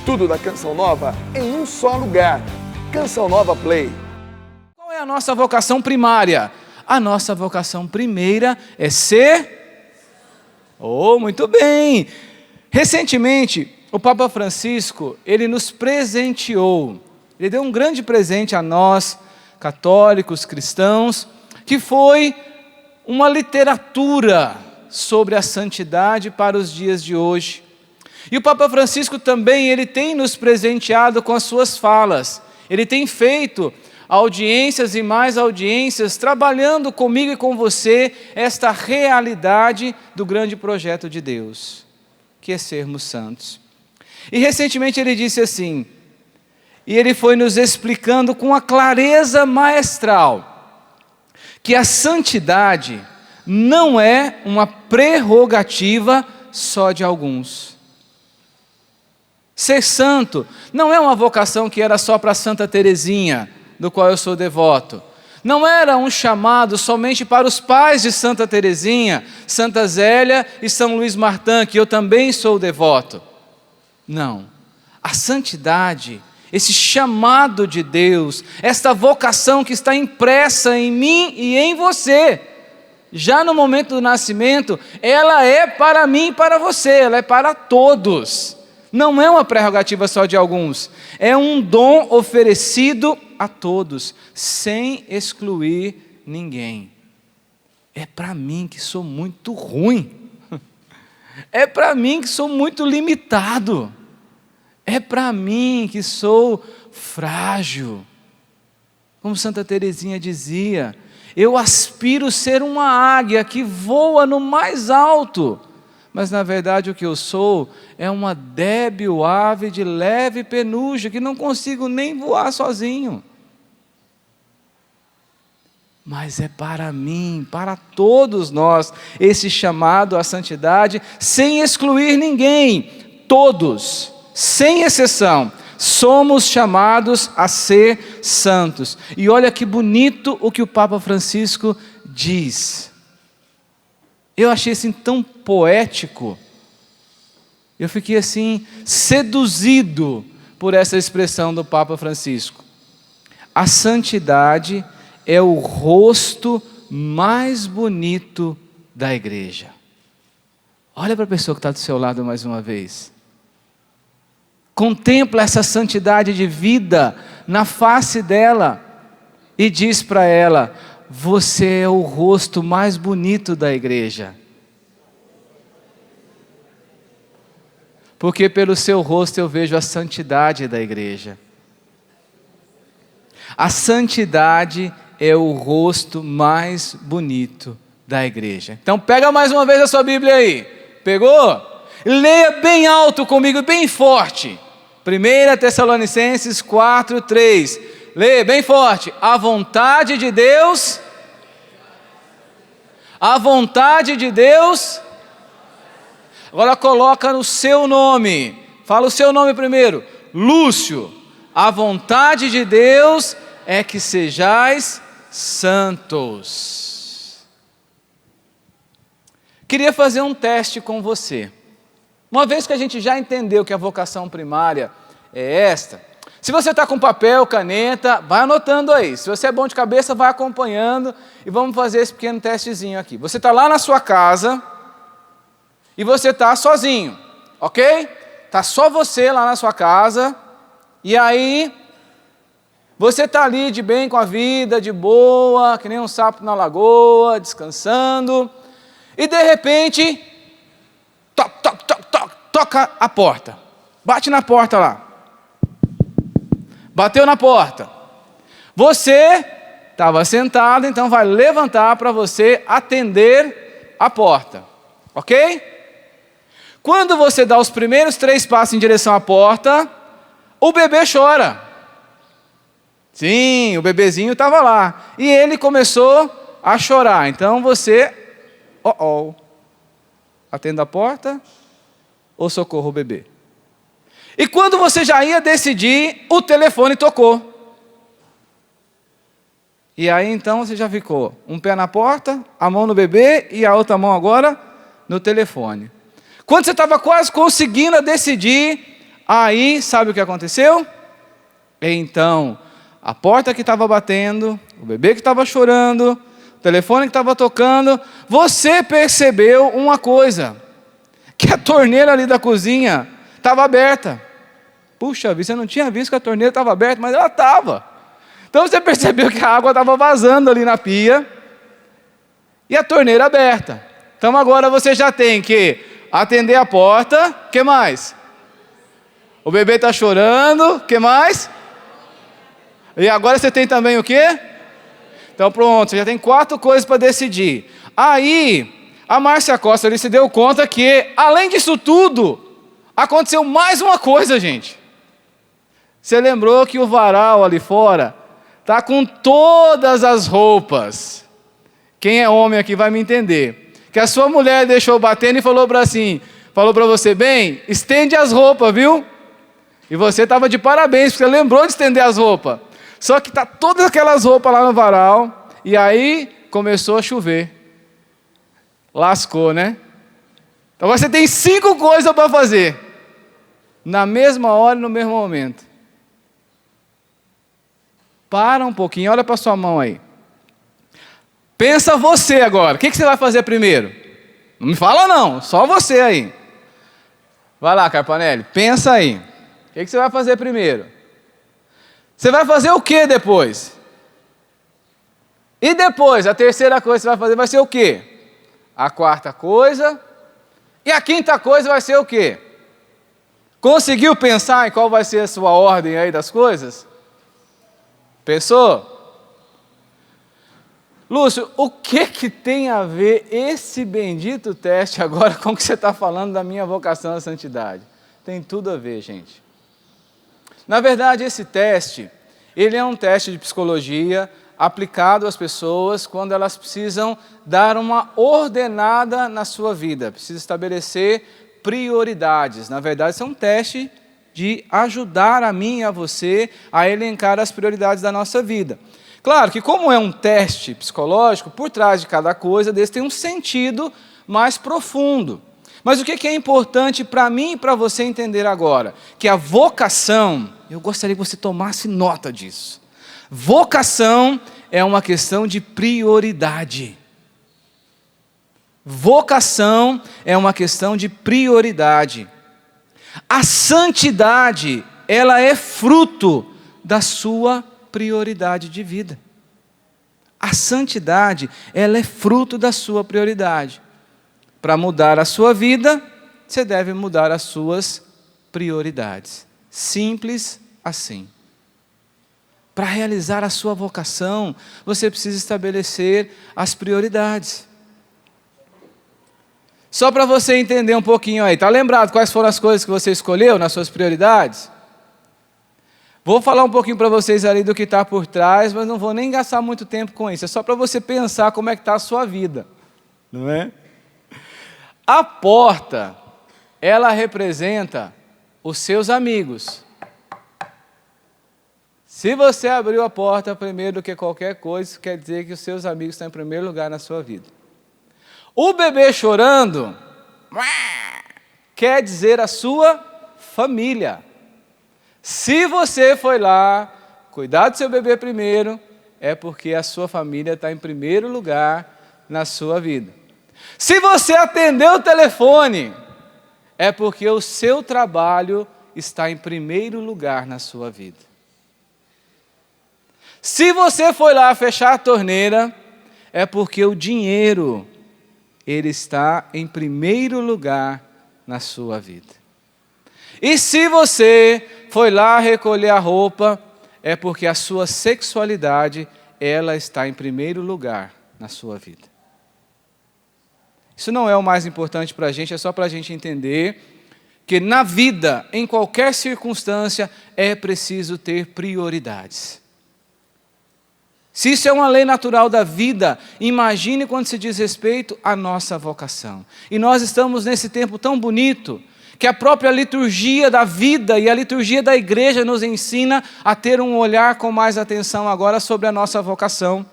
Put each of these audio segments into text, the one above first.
Tudo da Canção Nova em um só lugar. Canção Nova Play. Qual é a nossa vocação primária? A nossa vocação primeira é ser... Oh, muito bem! Recentemente, o Papa Francisco, ele nos presenteou. Ele deu um grande presente a nós, católicos, cristãos, que foi uma literatura sobre a santidade para os dias de hoje. E o Papa Francisco também, ele tem nos presenteado com as suas falas. Ele tem feito audiências e mais audiências, trabalhando comigo e com você esta realidade do grande projeto de Deus, que é sermos santos. E recentemente ele disse assim, e ele foi nos explicando com a clareza maestral, que a santidade não é uma prerrogativa só de alguns. Ser santo não é uma vocação que era só para Santa Teresinha, do qual eu sou devoto. Não era um chamado somente para os pais de Santa Teresinha, Santa Zélia e São Luís Martin, que eu também sou devoto. Não. A santidade, esse chamado de Deus, esta vocação que está impressa em mim e em você, já no momento do nascimento, ela é para mim e para você, ela é para todos. Não é uma prerrogativa só de alguns, é um dom oferecido a todos, sem excluir ninguém. É para mim que sou muito ruim, é para mim que sou muito limitado, é para mim que sou frágil. Como Santa Teresinha dizia, eu aspiro ser uma águia que voa no mais alto, mas na verdade o que eu sou é uma débil ave de leve penugem, que não consigo nem voar sozinho. Mas é para mim, para todos nós, esse chamado à santidade, sem excluir ninguém. Todos, sem exceção, somos chamados a ser santos. E olha que bonito o que o Papa Francisco diz. Eu achei assim tão poético, eu fiquei assim seduzido por essa expressão do Papa Francisco. A santidade é o rosto mais bonito da igreja. Olha para a pessoa que está do seu lado mais uma vez. Contempla essa santidade de vida na face dela e diz para ela, você é o rosto mais bonito da igreja. Porque pelo seu rosto eu vejo a santidade da igreja. A santidade é o rosto mais bonito da igreja. Então pega mais uma vez a sua Bíblia aí. Pegou? Leia bem alto comigo, bem forte. 1 Tessalonicenses 4:3. Leia bem forte. A vontade de Deus. A vontade de Deus. Agora coloca no seu nome. Fala o seu nome primeiro. Lúcio. A vontade de Deus é que sejais santos. Queria fazer um teste com você. Uma vez que a gente já entendeu que a vocação primária é esta, se você está com papel, caneta, vai anotando aí. Se você é bom de cabeça, vai acompanhando e vamos fazer esse pequeno testezinho aqui. Você está lá na sua casa e você está sozinho, ok? Está só você lá na sua casa e aí você está ali de bem com a vida, de boa, que nem um sapo na lagoa, descansando, e de repente, toca a porta, bate na porta lá. Bateu na porta. Você estava sentado, então vai levantar para você atender a porta. Ok? Quando você dá os primeiros 3 passos em direção à porta, o bebê chora. Sim, o bebezinho estava lá. E ele começou a chorar. Então você, atenda a porta ou socorro o bebê? E quando você já ia decidir, o telefone tocou. E aí então você já ficou um pé na porta, a mão no bebê e a outra mão agora no telefone. Quando você estava quase conseguindo decidir, Aí, sabe o que aconteceu? Então, a porta que estava batendo, o bebê que estava chorando, o telefone que estava tocando, você percebeu uma coisa, que a torneira ali da cozinha estava aberta. Puxa vida, você não tinha visto que a torneira estava aberta, mas ela estava. Então você percebeu que a água estava vazando ali na pia, e a torneira aberta. Então agora você já tem que atender a porta, o que mais? O bebê está chorando, o que mais? E agora você tem também o quê? Então pronto, você já tem 4 coisas para decidir. Aí, a Márcia Costa ali se deu conta que, além disso tudo, aconteceu mais uma coisa, gente. Você lembrou que o varal ali fora está com todas as roupas. Quem é homem aqui vai me entender. Que a sua mulher deixou batendo e falou para você, bem, estende as roupas, viu? E você estava de parabéns, porque você lembrou de estender as roupas. Só que tá todas aquelas roupas lá no varal, e aí começou a chover. Lascou, né? Então você tem 5 coisas para fazer, na mesma hora e no mesmo momento. Para um pouquinho, olha para sua mão aí. Pensa você agora, o que você vai fazer primeiro? Não me fala não, só você aí. Vai lá, Carpanelli, pensa aí. O que você vai fazer primeiro? Você vai fazer o que depois? E depois, a terceira coisa que você vai fazer vai ser o quê? A quarta coisa. E a quinta coisa vai ser o quê? Conseguiu pensar em qual vai ser a sua ordem aí das coisas? Pensou? Lúcio, o que tem a ver esse bendito teste agora com o que você está falando da minha vocação à santidade? Tem tudo a ver, gente. Na verdade, esse teste, ele é um teste de psicologia aplicado às pessoas quando elas precisam dar uma ordenada na sua vida, precisam estabelecer prioridades. Na verdade, isso é um teste de ajudar a mim e a você a elencar as prioridades da nossa vida. Claro que como é um teste psicológico, por trás de cada coisa desse tem um sentido mais profundo. Mas o que é importante para mim e para você entender agora? Que a vocação, eu gostaria que você tomasse nota disso. Vocação é uma questão de prioridade. Vocação é uma questão de prioridade. A santidade, ela é fruto da sua prioridade de vida. A santidade, ela é fruto da sua prioridade. Para mudar a sua vida, você deve mudar as suas prioridades. Simples assim. Para realizar a sua vocação, você precisa estabelecer as prioridades. Só para você entender um pouquinho aí, está lembrado quais foram as coisas que você escolheu nas suas prioridades? Vou falar um pouquinho para vocês ali do que está por trás, mas não vou nem gastar muito tempo com isso. É só para você pensar como é que está a sua vida, não é? A porta, ela representa os seus amigos. Se você abriu a porta primeiro do que qualquer coisa, isso quer dizer que os seus amigos estão em primeiro lugar na sua vida. O bebê chorando quer dizer a sua família. Se você foi lá cuidar do seu bebê primeiro, é porque a sua família está em primeiro lugar na sua vida. Se você atendeu o telefone, é porque o seu trabalho está em primeiro lugar na sua vida. Se você foi lá fechar a torneira, é porque o dinheiro, ele está em primeiro lugar na sua vida. E se você foi lá recolher a roupa, é porque a sua sexualidade, ela está em primeiro lugar na sua vida. Isso não é o mais importante para a gente, é só para a gente entender que na vida, em qualquer circunstância, é preciso ter prioridades. Se isso é uma lei natural da vida, imagine quando se diz respeito à nossa vocação. E nós estamos nesse tempo tão bonito, que a própria liturgia da vida e a liturgia da igreja nos ensina a ter um olhar com mais atenção agora sobre a nossa vocação.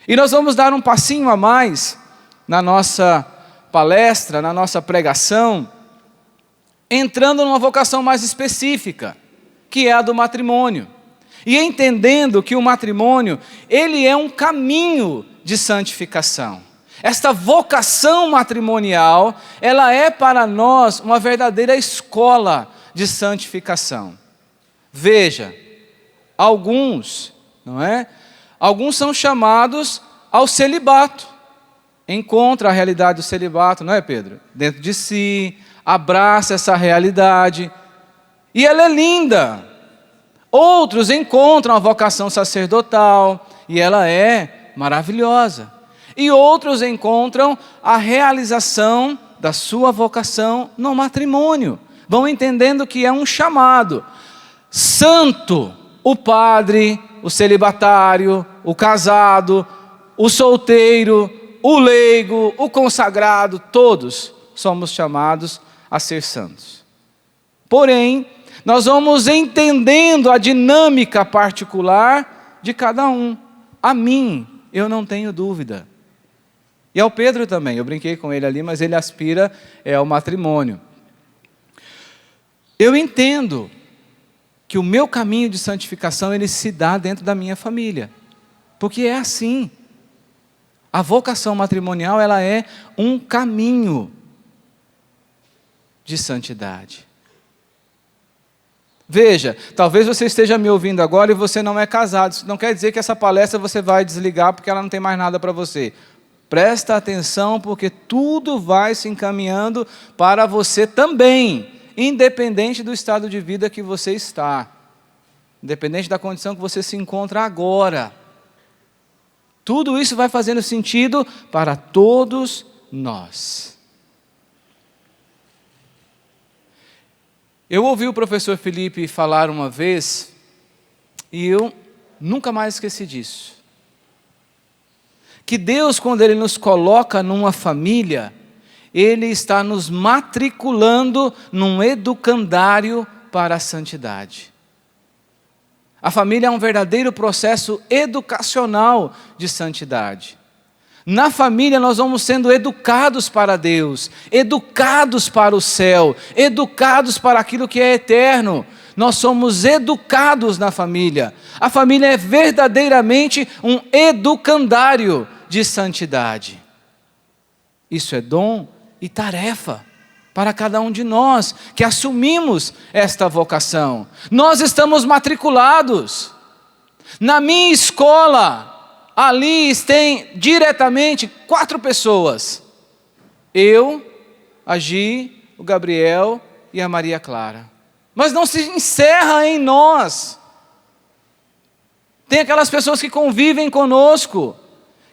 E nós vamos dar um passinho a mais na nossa palestra, na nossa pregação, entrando numa vocação mais específica, que é a do matrimônio. E entendendo que o matrimônio, ele é um caminho de santificação. Esta vocação matrimonial, ela é para nós uma verdadeira escola de santificação. Veja, alguns, não é? Alguns são chamados ao celibato. Encontra a realidade do celibato, não é, Pedro? Dentro de si, abraça essa realidade. E ela é linda. Outros encontram a vocação sacerdotal, e ela é maravilhosa. E outros encontram a realização da sua vocação no matrimônio. Vão entendendo que é um chamado. Santo, o padre, o celibatário, o casado, o solteiro, o leigo, o consagrado, todos somos chamados a ser santos. Porém, nós vamos entendendo a dinâmica particular de cada um. A mim, eu não tenho dúvida. E ao Pedro também, eu brinquei com ele ali, mas ele aspira ao matrimônio. Eu entendo que o meu caminho de santificação, ele se dá dentro da minha família. Porque é assim. A vocação matrimonial, ela é um caminho de santidade. Veja, talvez você esteja me ouvindo agora e você não é casado. Isso não quer dizer que essa palestra você vai desligar porque ela não tem mais nada para você. Presta atenção, porque tudo vai se encaminhando para você também, independente do estado de vida que você está, independente da condição que você se encontra agora. Tudo isso vai fazendo sentido para todos nós. Eu ouvi o professor Felipe falar uma vez, e eu nunca mais esqueci disso. Que Deus, quando Ele nos coloca numa família, Ele está nos matriculando num educandário para a santidade. A família é um verdadeiro processo educacional de santidade. Na família nós vamos sendo educados para Deus, educados para o céu, educados para aquilo que é eterno. Nós somos educados na família. A família é verdadeiramente um educandário de santidade. Isso é dom e tarefa para cada um de nós que assumimos esta vocação. Nós estamos matriculados. Na minha escola, ali tem diretamente 4 pessoas. Eu, a Gi, o Gabriel e a Maria Clara. Mas não se encerra em nós. Tem aquelas pessoas que convivem conosco,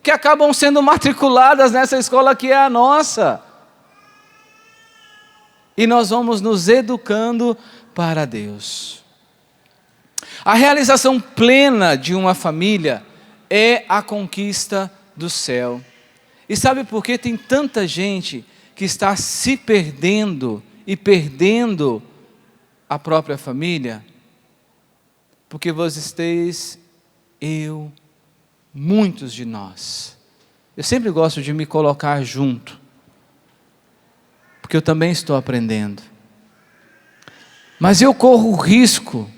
que acabam sendo matriculadas nessa escola que é a nossa. E nós vamos nos educando para Deus. A realização plena de uma família é a conquista do céu. E sabe por que tem tanta gente que está se perdendo e perdendo a própria família? Porque vocês, eu, muitos de nós, eu sempre gosto de me colocar junto, porque eu também estou aprendendo. Mas eu corro o risco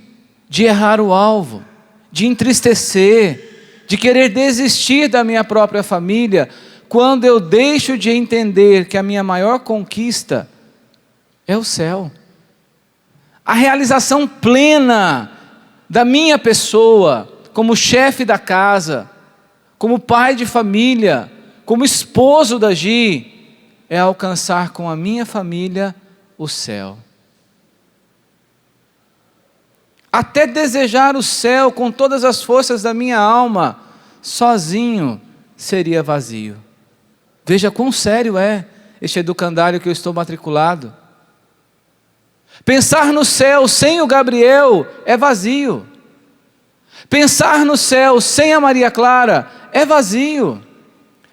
de errar o alvo, de entristecer, de querer desistir da minha própria família, quando eu deixo de entender que a minha maior conquista é o céu. A realização plena da minha pessoa, como chefe da casa, como pai de família, como esposo da Gi, é alcançar com a minha família o céu. Até desejar o céu com todas as forças da minha alma, sozinho seria vazio. Veja quão sério é este educandário que eu estou matriculado. Pensar no céu sem o Gabriel é vazio. Pensar no céu sem a Maria Clara é vazio.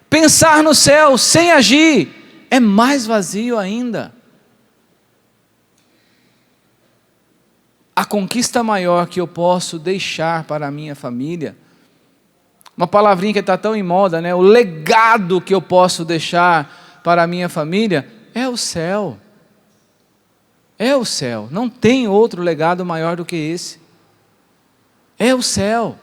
Pensar no céu sem a Gi é mais vazio ainda. A conquista maior que eu posso deixar para a minha família, uma palavrinha que está tão em moda, né? O legado que eu posso deixar para a minha família é o céu. É o céu. Não tem outro legado maior do que esse. É o céu.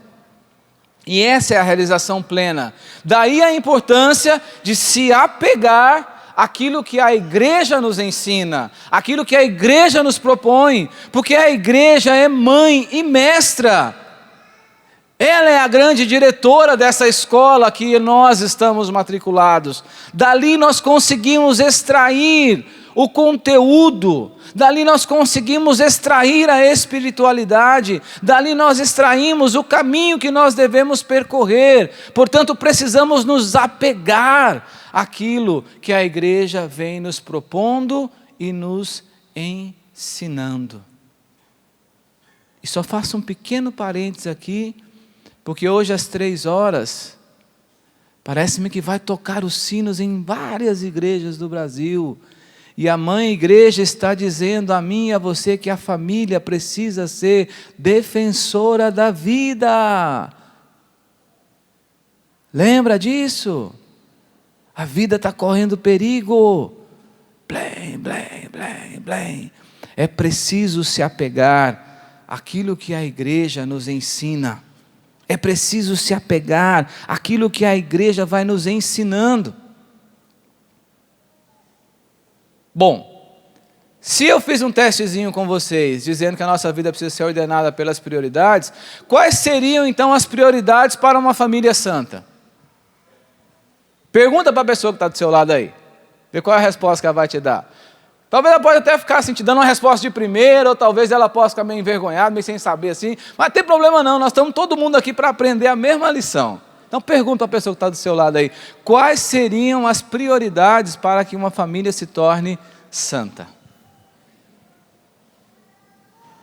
E essa é a realização plena. Daí a importância de se apegar àquilo que a igreja nos ensina, aquilo que a igreja nos propõe, porque a igreja é mãe e mestra. Ela é a grande diretora dessa escola que nós estamos matriculados. Dali nós conseguimos extrair o conteúdo, dali nós conseguimos extrair a espiritualidade, dali nós extraímos o caminho que nós devemos percorrer. Portanto, precisamos nos apegar àquilo que a igreja vem nos propondo e nos ensinando. E só faço um pequeno parênteses aqui, porque hoje às 3h, parece-me que vai tocar os sinos em várias igrejas do Brasil. E a mãe igreja está dizendo a mim e a você que a família precisa ser defensora da vida. Lembra disso? A vida está correndo perigo. Blém, blém, blém, blém. É preciso se apegar àquilo que a igreja nos ensina. É preciso se apegar àquilo que a igreja vai nos ensinando. Bom, se eu fiz um testezinho com vocês, dizendo que a nossa vida precisa ser ordenada pelas prioridades, quais seriam então as prioridades para uma família santa? Pergunta para a pessoa que está do seu lado aí, vê qual é a resposta que ela vai te dar. Talvez ela pode até ficar assim, te dando uma resposta de primeira, ou talvez ela possa ficar meio envergonhada, meio sem saber assim, mas não tem problema não, nós estamos todo mundo aqui para aprender a mesma lição. Então pergunta para a pessoa que está do seu lado aí, quais seriam as prioridades para que uma família se torne santa?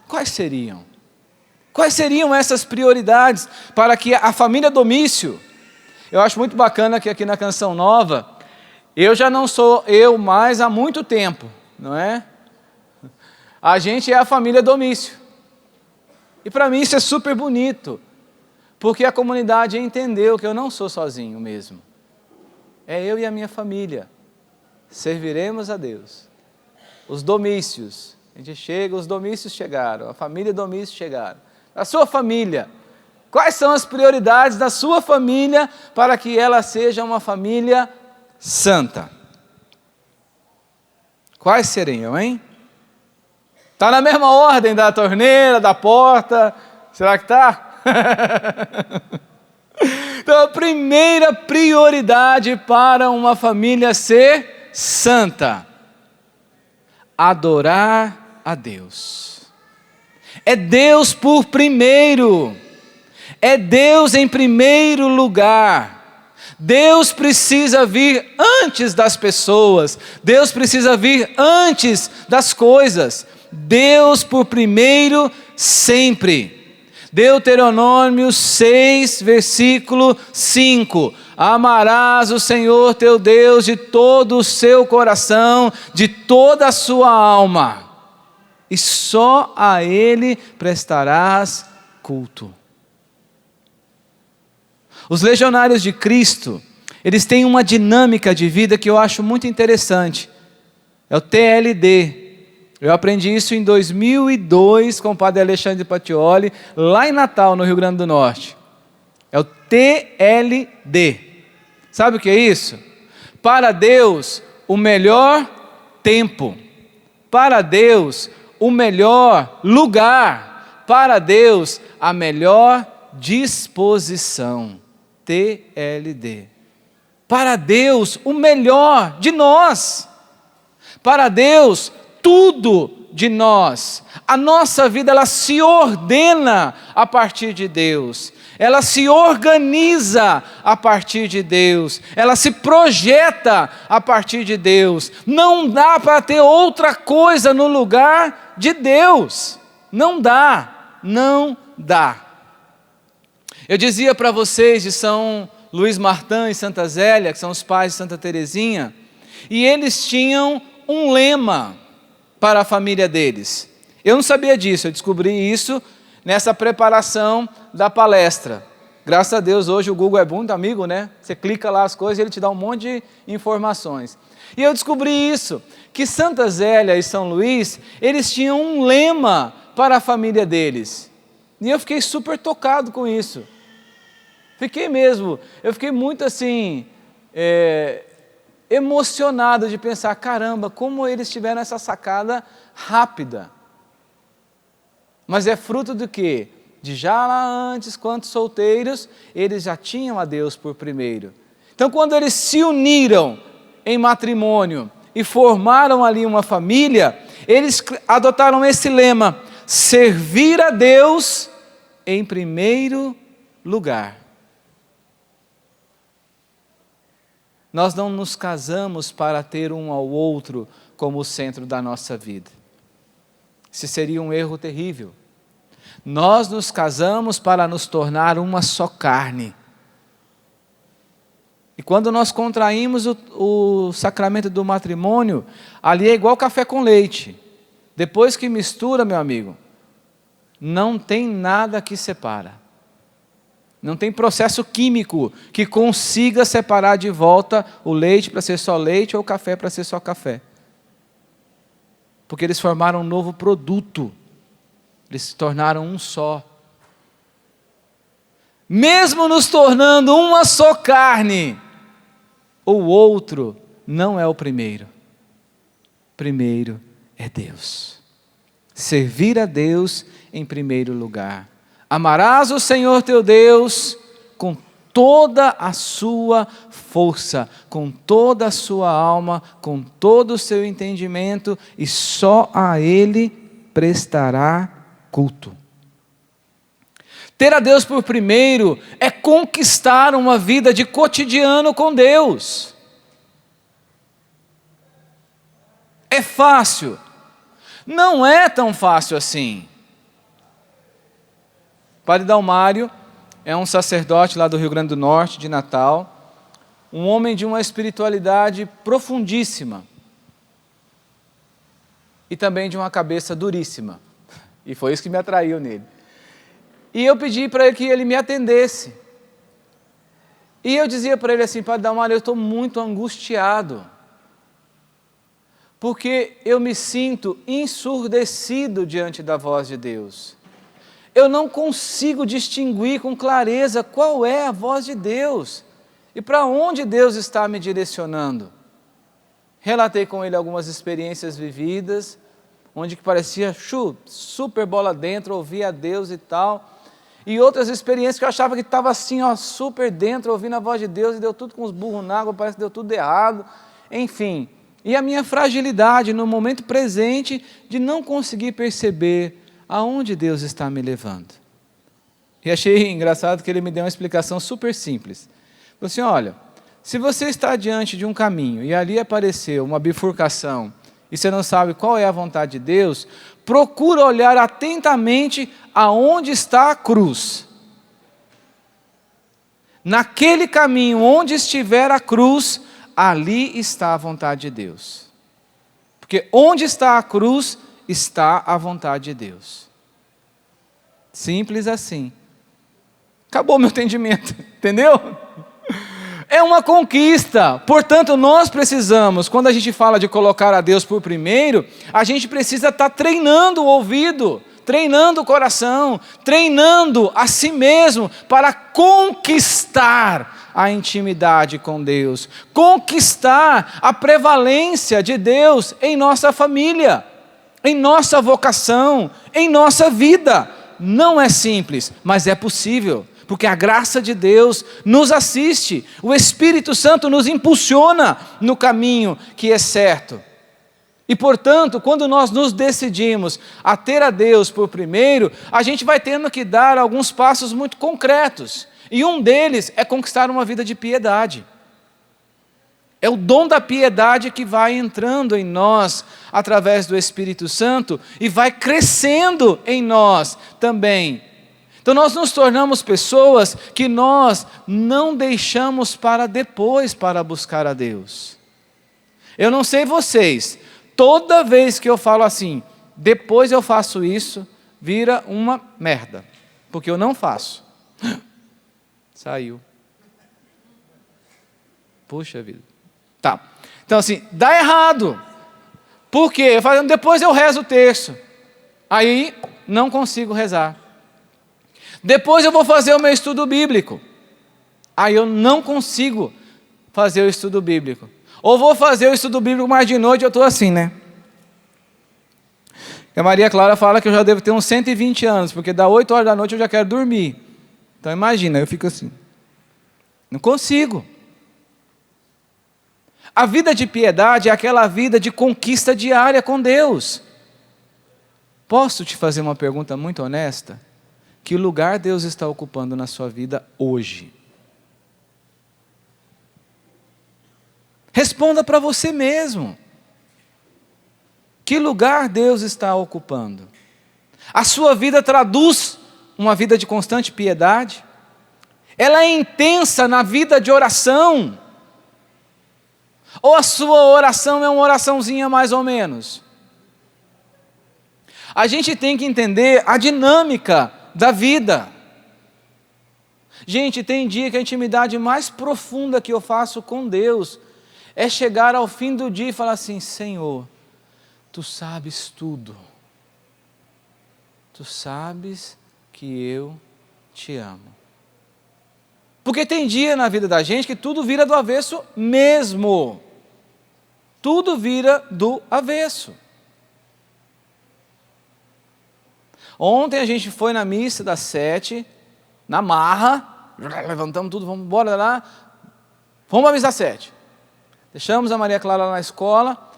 Quais seriam? Quais seriam essas prioridades para que a família domício? Eu acho muito bacana que aqui na Canção Nova, eu já não sou eu mais há muito tempo, não é? A gente é a família domício. E para mim isso é super bonito, porque a comunidade entendeu que eu não sou sozinho mesmo. É eu e a minha família. Serviremos a Deus. Os domícios, a gente chega, os domícios chegaram, a família domício chegaram. A sua família, quais são as prioridades da sua família para que ela seja uma família santa? Quais seriam, hein? Está na mesma ordem da torneira, da porta, será que está? Então a primeira prioridade para uma família ser santa: adorar a Deus. É Deus por primeiro, é Deus em primeiro lugar. Deus precisa vir antes das pessoas, Deus precisa vir antes das coisas. Deus por primeiro sempre. Deuteronômio 6, versículo 5. Amarás o Senhor teu Deus de todo o seu coração, de toda a sua alma, e só a Ele prestarás culto. Os legionários de Cristo, eles têm uma dinâmica de vida que eu acho muito interessante. É o TLD. Eu aprendi isso em 2002 com o padre Alexandre Patioli, lá em Natal, no Rio Grande do Norte. É o TLD. Sabe o que é isso? Para Deus, o melhor tempo. Para Deus, o melhor lugar. Para Deus, a melhor disposição. TLD. Para Deus, o melhor de nós. Para Deus, tudo de nós. A nossa vida, ela se ordena a partir de Deus. Ela se organiza a partir de Deus. Ela se projeta a partir de Deus. Não dá para ter outra coisa no lugar de Deus. Não dá. Não dá. Eu dizia para vocês de São Luís Martã e Santa Zélia, que são os pais de Santa Teresinha, e eles tinham um lema para a família deles. Eu não sabia disso, eu descobri isso nessa preparação da palestra. Graças a Deus hoje o Google é muito amigo, né? Você clica lá as coisas e ele te dá um monte de informações. E eu descobri isso, que Santa Zélia e São Luís, eles tinham um lema para a família deles. E eu fiquei super tocado com isso. Eu fiquei muito assim, emocionado de pensar, caramba, como eles tiveram essa sacada rápida. Mas é fruto do quê? De já lá antes, quando solteiros, eles já tinham a Deus por primeiro. Então, quando eles se uniram em matrimônio e formaram ali uma família, eles adotaram esse lema: servir a Deus em primeiro lugar. Nós não nos casamos para ter um ao outro como o centro da nossa vida. Isso seria um erro terrível. Nós nos casamos para nos tornar uma só carne. E quando nós contraímos o sacramento do matrimônio, ali é igual café com leite. Depois que mistura, meu amigo, não tem nada que separa. Não tem processo químico que consiga separar de volta o leite para ser só leite ou o café para ser só café. Porque eles formaram um novo produto. Eles se tornaram um só. Mesmo nos tornando uma só carne, o outro não é o primeiro. Primeiro é Deus. Servir a Deus em primeiro lugar. Amarás o Senhor teu Deus com toda a sua força, com toda a sua alma, com todo o seu entendimento, e só a Ele prestará culto. Ter a Deus por primeiro é conquistar uma vida de cotidiano com Deus. É fácil? Não é tão fácil assim. Padre Dalmário é um sacerdote lá do Rio Grande do Norte, de Natal, um homem de uma espiritualidade profundíssima e também de uma cabeça duríssima. E foi isso que me atraiu nele. E eu pedi para ele que ele me atendesse. E eu dizia para ele assim: Padre Dalmário, eu estou muito angustiado, porque eu me sinto ensurdecido diante da voz de Deus. Eu não consigo distinguir com clareza qual é a voz de Deus e para onde Deus está me direcionando. Relatei com ele algumas experiências vividas, onde que parecia super bola dentro, ouvia a Deus e tal, e outras experiências que eu achava que estava assim, super dentro, ouvindo a voz de Deus, e deu tudo com os burros na água, parece que deu tudo errado, enfim. E a minha fragilidade no momento presente de não conseguir perceber aonde Deus está me levando. E achei engraçado que ele me deu uma explicação super simples. Falou assim: olha, se você está diante de um caminho e ali apareceu uma bifurcação e você não sabe qual é a vontade de Deus, procura olhar atentamente aonde está a cruz. Naquele caminho onde estiver a cruz, ali está a vontade de Deus. Porque onde está a cruz, está a vontade de Deus. Simples assim. Acabou o meu entendimento, entendeu? É uma conquista. Portanto, nós precisamos, quando a gente fala de colocar a Deus por primeiro, a gente precisa estar treinando o ouvido, treinando o coração, treinando a si mesmo para conquistar a intimidade com Deus, conquistar a prevalência de Deus em nossa família, em nossa vocação, em nossa vida. Não é simples, mas é possível, porque a graça de Deus nos assiste, o Espírito Santo nos impulsiona no caminho que é certo. E, portanto, quando nós nos decidimos a ter a Deus por primeiro, a gente vai tendo que dar alguns passos muito concretos, e um deles é conquistar uma vida de piedade. É o dom da piedade que vai entrando em nós através do Espírito Santo e vai crescendo em nós também. Então nós nos tornamos pessoas que nós não deixamos para depois para buscar a Deus. Eu não sei vocês, toda vez que eu falo assim, depois eu faço isso, vira uma merda, porque eu não faço. Saiu. Puxa vida. Tá. Então assim, dá errado. Por quê? Depois eu rezo o terço. Aí não consigo rezar. Depois eu vou fazer o meu estudo bíblico. Aí eu não consigo fazer o estudo bíblico. Ou vou fazer o estudo bíblico, mas de noite eu estou assim, né? A Maria Clara fala que eu já devo ter uns 120 anos, porque dá 8 horas da noite eu já quero dormir. Então imagina, eu fico assim. Não consigo. A vida de piedade é aquela vida de conquista diária com Deus. Posso te fazer uma pergunta muito honesta? Que lugar Deus está ocupando na sua vida hoje? Responda para você mesmo. Que lugar Deus está ocupando? A sua vida traduz uma vida de constante piedade? Ela é intensa na vida de oração? Ou a sua oração é uma oraçãozinha mais ou menos? A gente tem que entender a dinâmica da vida. Gente, tem dia que a intimidade mais profunda que eu faço com Deus é chegar ao fim do dia e falar assim: Senhor, Tu sabes tudo. Tu sabes que eu te amo. Porque tem dia na vida da gente que tudo vira do avesso mesmo. Tudo vira do avesso. Ontem a gente foi na missa das 7, na marra, levantamos tudo, vamos embora lá, fomos à missa das 7. Deixamos a Maria Clara lá na escola,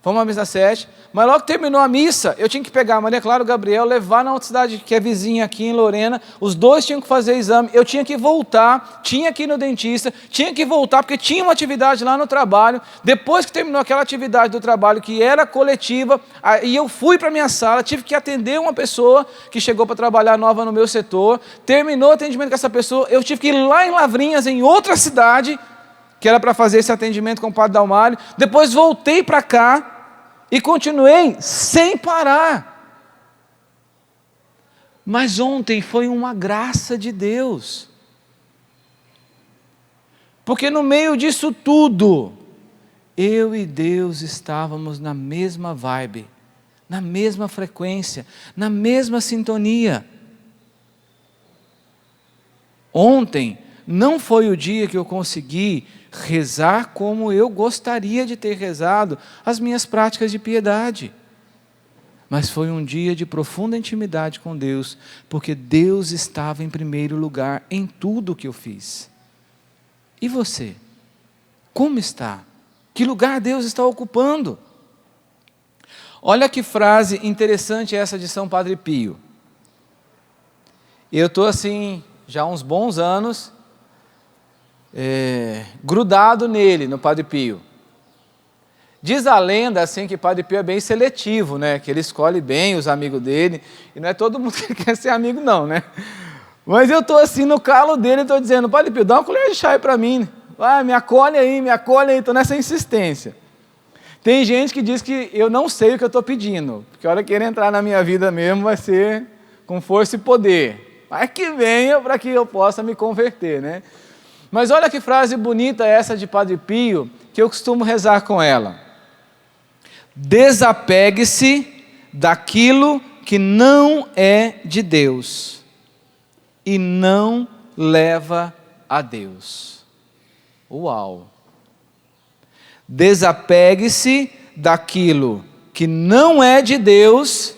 fomos à missa das 7, mas logo que terminou a missa, eu tinha que pegar a Maria Clara e o Gabriel, levar na outra cidade que é vizinha aqui em Lorena, os dois tinham que fazer exame, eu tinha que voltar, tinha que ir no dentista, tinha que voltar porque tinha uma atividade lá no trabalho. Depois que terminou aquela atividade do trabalho que era coletiva, aí eu fui para a minha sala, tive que atender uma pessoa que chegou para trabalhar nova no meu setor, terminou o atendimento com essa pessoa, eu tive que ir lá em Lavrinhas, em outra cidade, que era para fazer esse atendimento com o Padre Dalmário, depois voltei para cá, e continuei sem parar. Mas ontem foi uma graça de Deus. Porque no meio disso tudo, eu e Deus estávamos na mesma vibe, na mesma frequência, na mesma sintonia. Ontem não foi o dia que eu consegui rezar como eu gostaria de ter rezado as minhas práticas de piedade. Mas foi um dia de profunda intimidade com Deus, porque Deus estava em primeiro lugar em tudo o que eu fiz. E você? Como está? Que lugar Deus está ocupando? Olha que frase interessante essa de São Padre Pio. Eu estou assim, já há uns bons anos, grudado nele, no Padre Pio. Diz a lenda assim que Padre Pio é bem seletivo, né? Que ele escolhe bem os amigos dele, e não é todo mundo que quer ser amigo não, né? Mas eu estou assim no calo dele, estou dizendo: Padre Pio, dá uma colher de chá aí para mim, me acolhe aí, estou nessa insistência. Tem gente que diz que eu não sei o que eu estou pedindo, porque a hora que ele entrar na minha vida mesmo vai ser com força e poder, mas que venha para que eu possa me converter, né? Mas olha que frase bonita essa de Padre Pio, que eu costumo rezar com ela. Desapegue-se daquilo que não é de Deus e não leva a Deus. Uau! Desapegue-se daquilo que não é de Deus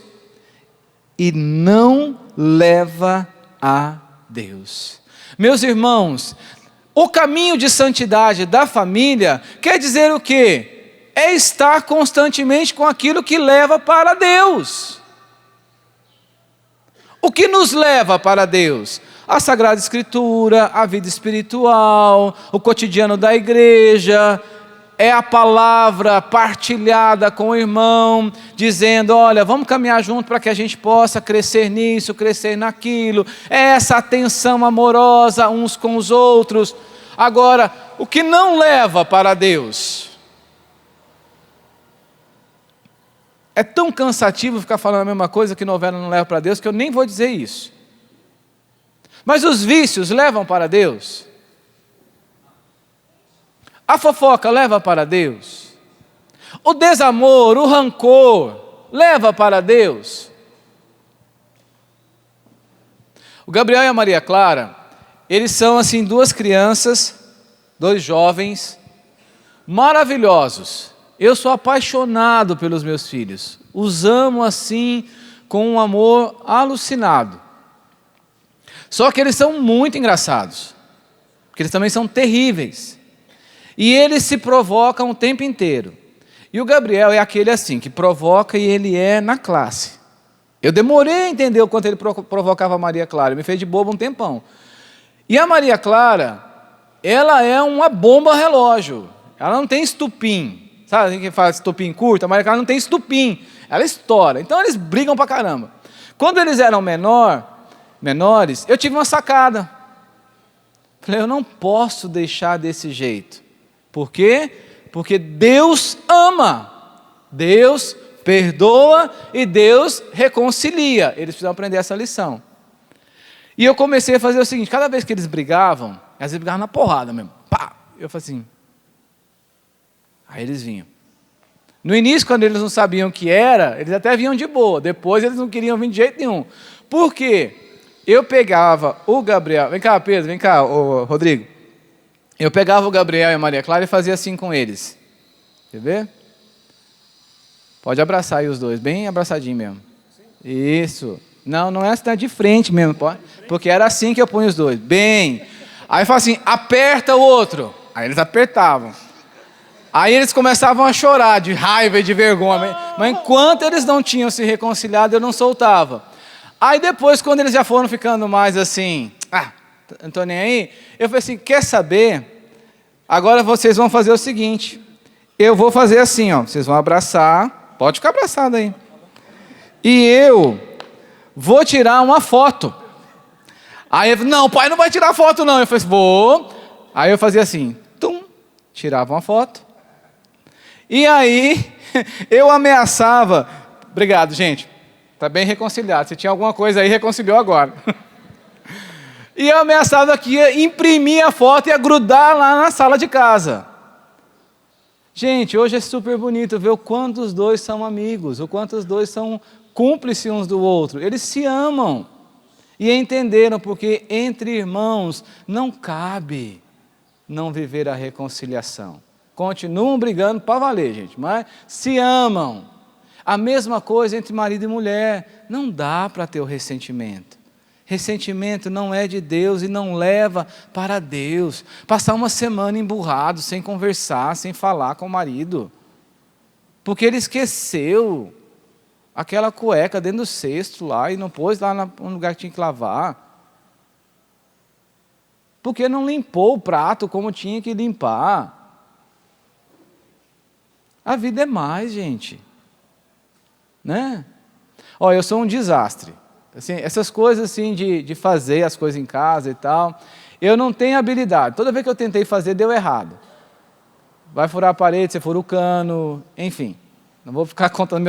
e não leva a Deus. Meus irmãos, o caminho de santidade da família quer dizer o quê? É estar constantemente com aquilo que leva para Deus. O que nos leva para Deus? A Sagrada Escritura, a vida espiritual, o cotidiano da igreja, é a palavra partilhada com o irmão, dizendo: olha, vamos caminhar junto para que a gente possa crescer nisso, crescer naquilo. É essa atenção amorosa uns com os outros. Agora, o que não leva para Deus? É tão cansativo ficar falando a mesma coisa que novela não leva para Deus, que eu nem vou dizer isso. Mas os vícios levam para Deus? A fofoca leva para Deus? O desamor, o rancor, leva para Deus? O Gabriel e a Maria Clara, eles são assim duas crianças, dois jovens, maravilhosos. Eu sou apaixonado pelos meus filhos. Os amo assim, com um amor alucinado. Só que eles são muito engraçados. Porque eles também são terríveis. E eles se provocam o tempo inteiro. E o Gabriel é aquele assim, que provoca e ele é na classe. Eu demorei a entender o quanto ele provocava a Maria Clara. Me fez de bobo um tempão. E a Maria Clara, ela é uma bomba relógio. Ela não tem estupim. Sabe quem faz estupim curto? A Maria Clara não tem estupim. Ela estoura. Então eles brigam pra caramba. Quando eles eram menores, eu tive uma sacada. Falei, eu não posso deixar desse jeito. Por quê? Porque Deus ama. Deus perdoa e Deus reconcilia. Eles precisam aprender essa lição. E eu comecei a fazer o seguinte, cada vez que eles brigavam, às vezes brigavam na porrada mesmo. Pá! Eu falei assim. Aí eles vinham. No início, quando eles não sabiam o que era, eles até vinham de boa. Depois eles não queriam vir de jeito nenhum. Por quê? Eu pegava o Gabriel... Vem cá, Pedro, vem cá, Rodrigo. Eu pegava o Gabriel e a Maria Clara e fazia assim com eles. Quer ver? Pode abraçar aí os dois, bem abraçadinho mesmo. Isso. Não é assim, de frente mesmo, pode? Porque era assim que eu punho os dois. Bem. Aí eu falo assim, aperta o outro. Aí eles apertavam. Aí eles começavam a chorar de raiva e de vergonha. Mas enquanto eles não tinham se reconciliado, eu não soltava. Aí depois, quando eles já foram ficando mais assim, não estou nem aí, eu falei assim, quer saber? Agora vocês vão fazer o seguinte, eu vou fazer assim, ó, vocês vão abraçar, pode ficar abraçado aí. E eu vou tirar uma foto. Aí ele falou, não, pai não vai tirar foto não. Eu falei, vou. Aí eu fazia assim, tirava uma foto. E aí eu ameaçava, obrigado gente, está bem reconciliado, se tinha alguma coisa aí, reconciliou agora. E eu ameaçava que ia imprimir a foto e ia grudar lá na sala de casa. Gente, hoje é super bonito ver o quanto os dois são amigos, o quanto os dois são cúmplices uns do outro. Eles se amam. E entenderam porque entre irmãos não cabe não viver a reconciliação. Continuam brigando para valer, gente, mas se amam. A mesma coisa entre marido e mulher. Não dá para ter o ressentimento. Ressentimento não é de Deus e não leva para Deus. Passar uma semana emburrado, sem conversar, sem falar com o marido. Porque ele esqueceu aquela cueca dentro do cesto lá e não pôs lá no lugar que tinha que lavar. Porque não limpou o prato como tinha que limpar. A vida é mais, gente. Né? Ó, eu sou um desastre. Assim, essas coisas assim de fazer as coisas em casa e tal, eu não tenho habilidade. Toda vez que eu tentei fazer, deu errado. Vai furar a parede, você fura o cano, enfim. Não vou ficar contando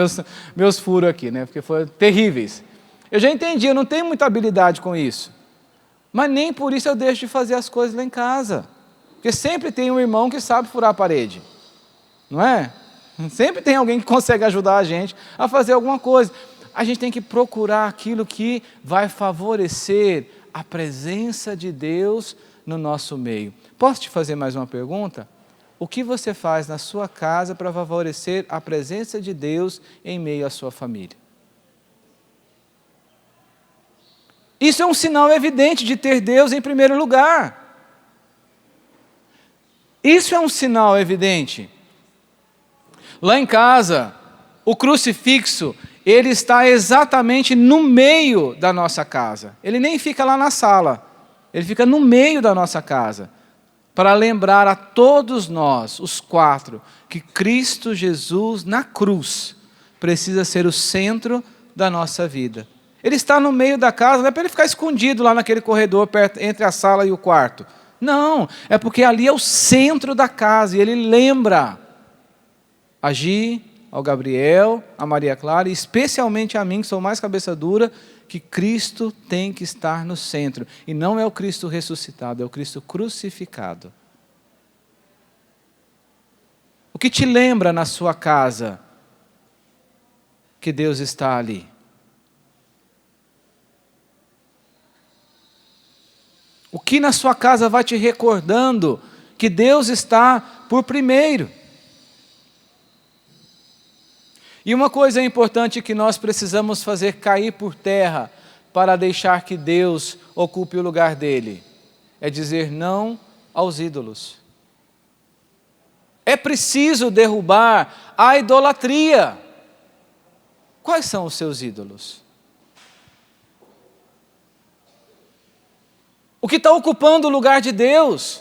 meus furos aqui, né? Porque foram terríveis. Eu já entendi, eu não tenho muita habilidade com isso. Mas nem por isso eu deixo de fazer as coisas lá em casa. Porque sempre tem um irmão que sabe furar a parede. Não é? Sempre tem alguém que consegue ajudar a gente a fazer alguma coisa. A gente tem que procurar aquilo que vai favorecer a presença de Deus no nosso meio. Posso te fazer mais uma pergunta? O que você faz na sua casa para favorecer a presença de Deus em meio à sua família? Isso é um sinal evidente de ter Deus em primeiro lugar. Isso é um sinal evidente. Lá em casa, o crucifixo, ele está exatamente no meio da nossa casa. Ele nem fica lá na sala, ele fica no meio da nossa casa, para lembrar a todos nós, os quatro, que Cristo Jesus na cruz precisa ser o centro da nossa vida. Ele está no meio da casa, não é para ele ficar escondido lá naquele corredor perto, entre a sala e o quarto. Não, é porque ali é o centro da casa e ele lembra a Gi, ao Gabriel, a Maria Clara e especialmente a mim, que sou mais cabeça dura, que Cristo tem que estar no centro. E não é o Cristo ressuscitado, é o Cristo crucificado. que te lembra na sua casa que Deus está ali? O que na sua casa vai te recordando que Deus está por primeiro? E uma coisa importante que nós precisamos fazer cair por terra para deixar que Deus ocupe o lugar dele, é dizer não aos ídolos. É preciso derrubar a idolatria. Quais são os seus ídolos? O que está ocupando o lugar de Deus?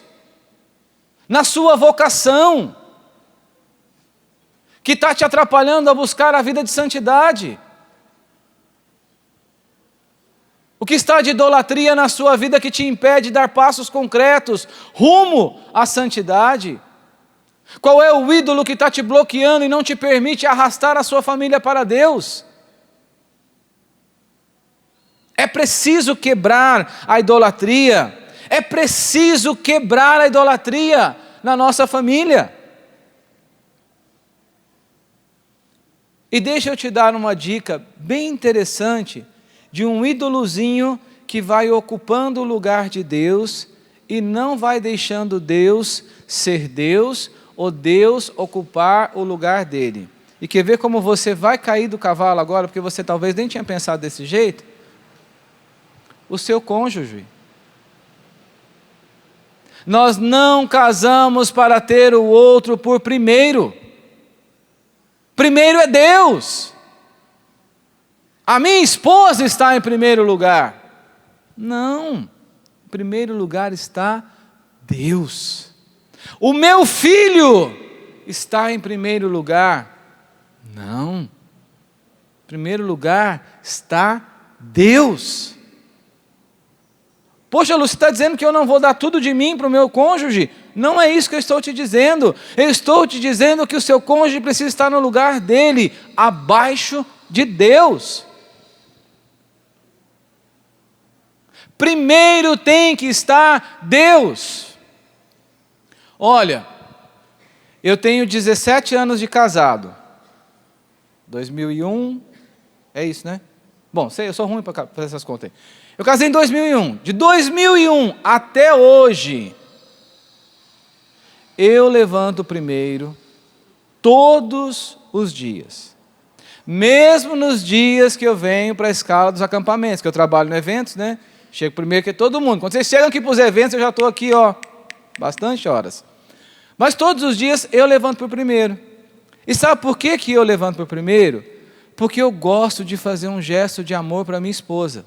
Na sua vocação? Que está te atrapalhando a buscar a vida de santidade? O que está de idolatria na sua vida que te impede de dar passos concretos rumo à santidade? Qual é o ídolo que está te bloqueando e não te permite arrastar a sua família para Deus? É preciso quebrar a idolatria. É preciso quebrar a idolatria na nossa família. E deixa eu te dar uma dica bem interessante de um ídolozinho que vai ocupando o lugar de Deus e não vai deixando Deus ser Deus ou Deus ocupar o lugar dele. E quer ver como você vai cair do cavalo agora, porque você talvez nem tinha pensado desse jeito? O seu cônjuge. Nós não casamos para ter o outro por primeiro. Primeiro é Deus. A minha esposa está em primeiro lugar. Não. Em primeiro lugar está Deus. O meu filho está em primeiro lugar. Não. Em primeiro lugar está Deus. Poxa, Lu, você está dizendo que eu não vou dar tudo de mim para o meu cônjuge? Não é isso que eu estou te dizendo. Eu estou te dizendo que o seu cônjuge precisa estar no lugar dele, abaixo de Deus. Primeiro tem que estar Deus. Olha, eu tenho 17 anos de casado. 2001, é isso, né? Bom, sei, eu sou ruim para fazer essas contas aí. Eu casei em 2001. De 2001 até hoje, eu levanto primeiro todos os dias. Mesmo nos dias que eu venho para a escala dos acampamentos, que eu trabalho em eventos, né? Chego primeiro que todo mundo. Quando vocês chegam aqui para os eventos, eu já estou aqui, ó, bastante horas. Mas todos os dias eu levanto por primeiro. E sabe por que eu levanto por primeiro? Porque eu gosto de fazer um gesto de amor para minha esposa.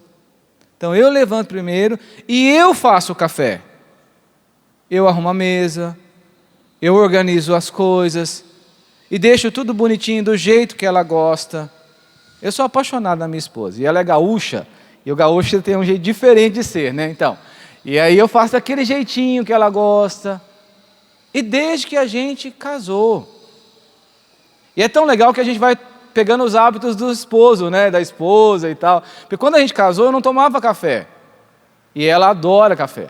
Então eu levanto primeiro e eu faço o café. Eu arrumo a mesa, eu organizo as coisas e deixo tudo bonitinho do jeito que ela gosta. Eu sou apaixonado na minha esposa e ela é gaúcha. E o gaúcho tem um jeito diferente de ser, né? Então, e aí eu faço daquele jeitinho que ela gosta. E desde que a gente casou. E é tão legal que a gente vai pegando os hábitos do esposo, né? Da esposa e tal. Porque quando a gente casou, eu não tomava café. E ela adora café.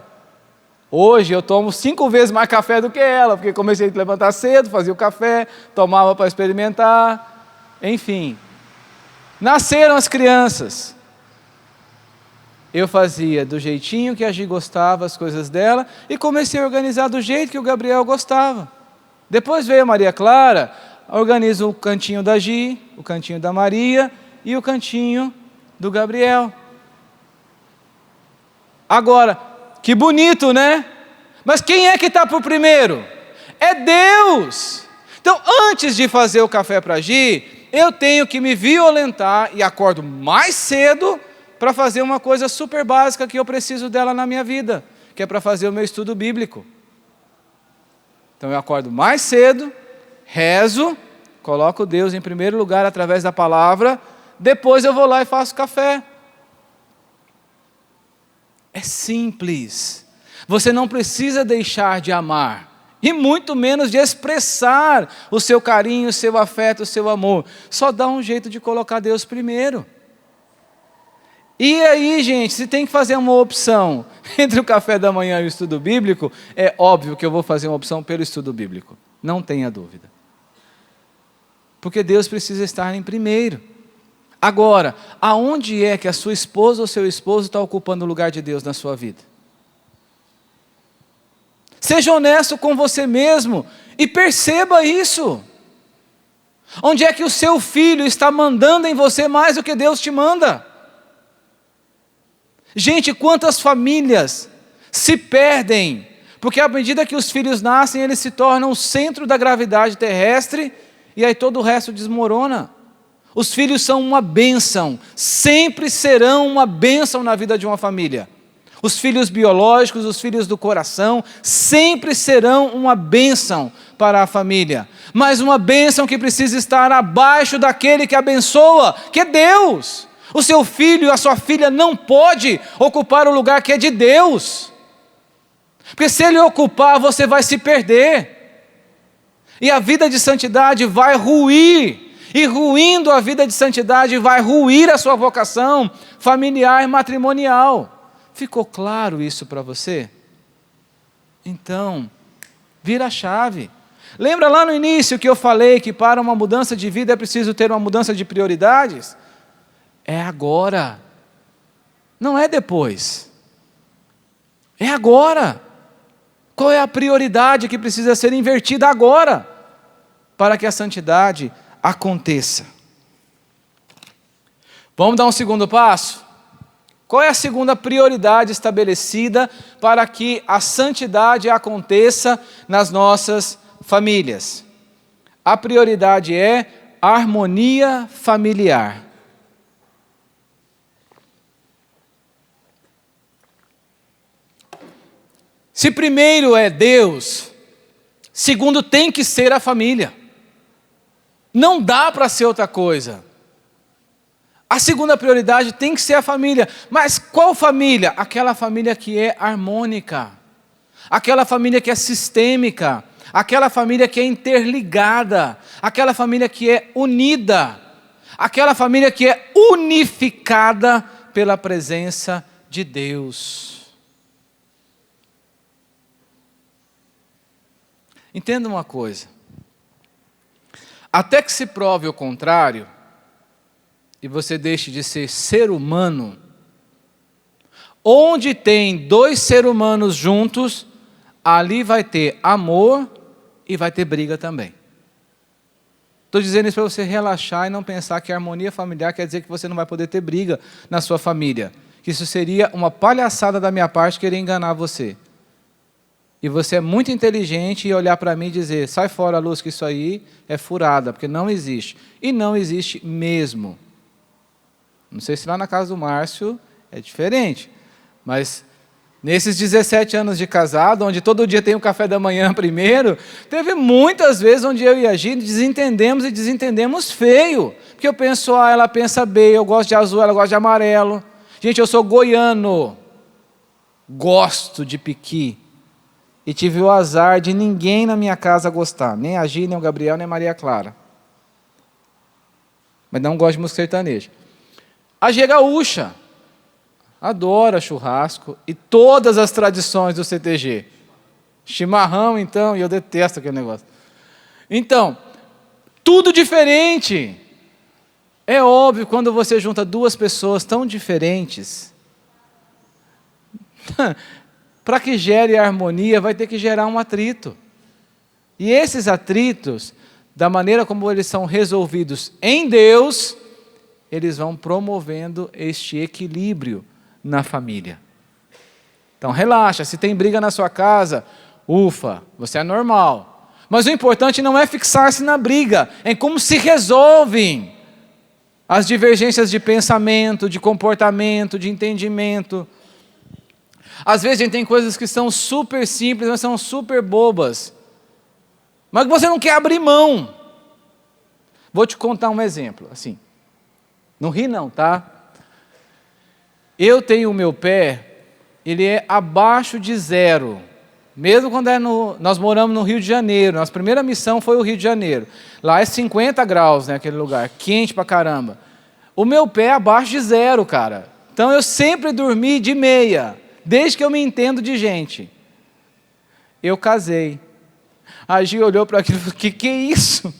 Hoje eu tomo 5 vezes mais café do que ela, porque comecei a levantar cedo, fazia o café, tomava para experimentar. Enfim. Nasceram as crianças. Eu fazia do jeitinho que a Gi gostava, as coisas dela, e comecei a organizar do jeito que o Gabriel gostava. Depois veio a Maria Clara, organiza o cantinho da Gi, o cantinho da Maria e o cantinho do Gabriel. Agora, que bonito, né? Mas quem é que está por primeiro? É Deus! Então, antes de fazer o café para a Gi, eu tenho que me violentar e acordo mais cedo para fazer uma coisa super básica que eu preciso dela na minha vida, que é para fazer o meu estudo bíblico. Então eu acordo mais cedo, rezo, coloco Deus em primeiro lugar através da palavra, depois eu vou lá e faço café. É simples. Você não precisa deixar de amar, e muito menos de expressar o seu carinho, o seu afeto, o seu amor. Só dá um jeito de colocar Deus primeiro. E aí, gente, se tem que fazer uma opção entre o café da manhã e o estudo bíblico, é óbvio que eu vou fazer uma opção pelo estudo bíblico. Não tenha dúvida. porque Deus precisa estar em primeiro. Agora, aonde é que a sua esposa ou seu esposo está ocupando o lugar de Deus na sua vida? Seja honesto com você mesmo e perceba isso. Onde é que o seu filho está mandando em você mais do que Deus te manda? Gente, quantas famílias se perdem, porque à medida que os filhos nascem, eles se tornam o centro da gravidade terrestre, e aí todo o resto desmorona. Os filhos são uma bênção, sempre serão uma bênção na vida de uma família. Os filhos biológicos, os filhos do coração, sempre serão uma bênção para a família. Mas uma bênção que precisa estar abaixo daquele que abençoa, que é Deus. O seu filho, a sua filha não pode ocupar o lugar que é de Deus. Porque se ele ocupar, você vai se perder. E a vida de santidade vai ruir. E ruindo a vida de santidade, vai ruir a sua vocação familiar e matrimonial. Ficou claro isso para você? Então, vira a chave. Lembra lá no início que eu falei que para uma mudança de vida é preciso ter uma mudança de prioridades? É agora. Não é depois. É agora. Qual é a prioridade que precisa ser invertida agora para que a santidade aconteça? Vamos dar um segundo passo? Qual é a segunda prioridade estabelecida para que a santidade aconteça nas nossas famílias? A prioridade é harmonia familiar. Se primeiro é Deus, segundo tem que ser a família. Não dá para ser outra coisa. A segunda prioridade tem que ser a família. Mas qual família? Aquela família que é harmônica. Aquela família que é sistêmica. Aquela família que é interligada. Aquela família que é unida. Aquela família que é unificada pela presença de Deus. Entenda uma coisa. Até que se prove o contrário, e você deixe de ser ser humano, onde tem dois seres humanos juntos, ali vai ter amor e vai ter briga também. Estou dizendo isso para você relaxar e não pensar que a harmonia familiar quer dizer que você não vai poder ter briga na sua família. Que isso seria uma palhaçada da minha parte querer enganar você. E você é muito inteligente e olhar para mim e dizer, sai fora, Luz, que isso aí é furada, porque não existe. E não existe mesmo. Não sei se lá na casa do Márcio é diferente, mas nesses 17 anos de casado, onde todo dia tem o café da manhã primeiro, teve muitas vezes onde eu e a Gina desentendemos feio. Porque eu penso A, ela pensa B, eu gosto de azul, ela gosta de amarelo. Gente, eu sou goiano, gosto de piqui. E tive o azar de ninguém na minha casa gostar, nem a Gina, nem o Gabriel, nem a Maria Clara. Mas não gosto de música sertaneja. A G gaúcha, adora churrasco e todas as tradições do CTG. Chimarrão, então, e eu detesto aquele negócio. Então, tudo diferente. É óbvio, quando você junta duas pessoas tão diferentes, para que gere harmonia, vai ter que gerar um atrito. E esses atritos, da maneira como eles são resolvidos em Deus, eles vão promovendo este equilíbrio na família. Então relaxa, se tem briga na sua casa, ufa, você é normal. Mas o importante não é fixar-se na briga, é como se resolvem as divergências de pensamento, de comportamento, de entendimento. Às vezes a gente tem coisas que são super simples, mas são super bobas. Mas que você não quer abrir mão. Vou te contar um exemplo, assim. Não ri não, tá? Eu tenho o meu pé, ele é abaixo de 0. Mesmo quando nós moramos no Rio de Janeiro. Nossa primeira missão foi o Rio de Janeiro. Lá é 50 graus, né, aquele lugar, quente pra caramba. O meu pé é abaixo de 0, cara. Então eu sempre dormi de meia, desde que eu me entendo de gente. Eu casei. A Gi olhou para aquilo e falou, que é isso?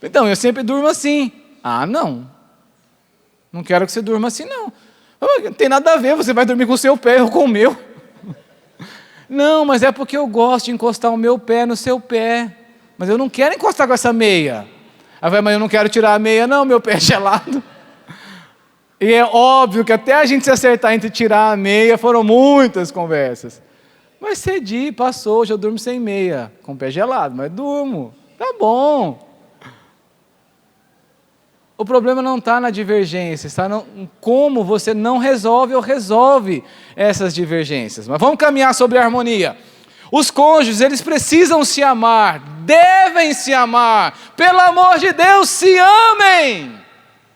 Então, eu sempre durmo assim. Ah, não. Não quero que você durma assim, não. Não tem nada a ver, você vai dormir com o seu pé ou com o meu. Não, mas é porque eu gosto de encostar o meu pé no seu pé. Mas eu não quero encostar com essa meia. Aí vai, mas eu não quero tirar a meia, não, meu pé é gelado. E é óbvio que até a gente se acertar entre tirar a meia, foram muitas conversas. Mas cedi, passou, hoje eu durmo sem meia, com o pé gelado, mas durmo, tá bom. O problema não está na divergência, está em como você não resolve ou resolve essas divergências. Mas vamos caminhar sobre a harmonia. Os cônjuges, eles precisam se amar, devem se amar. Pelo amor de Deus, se amem.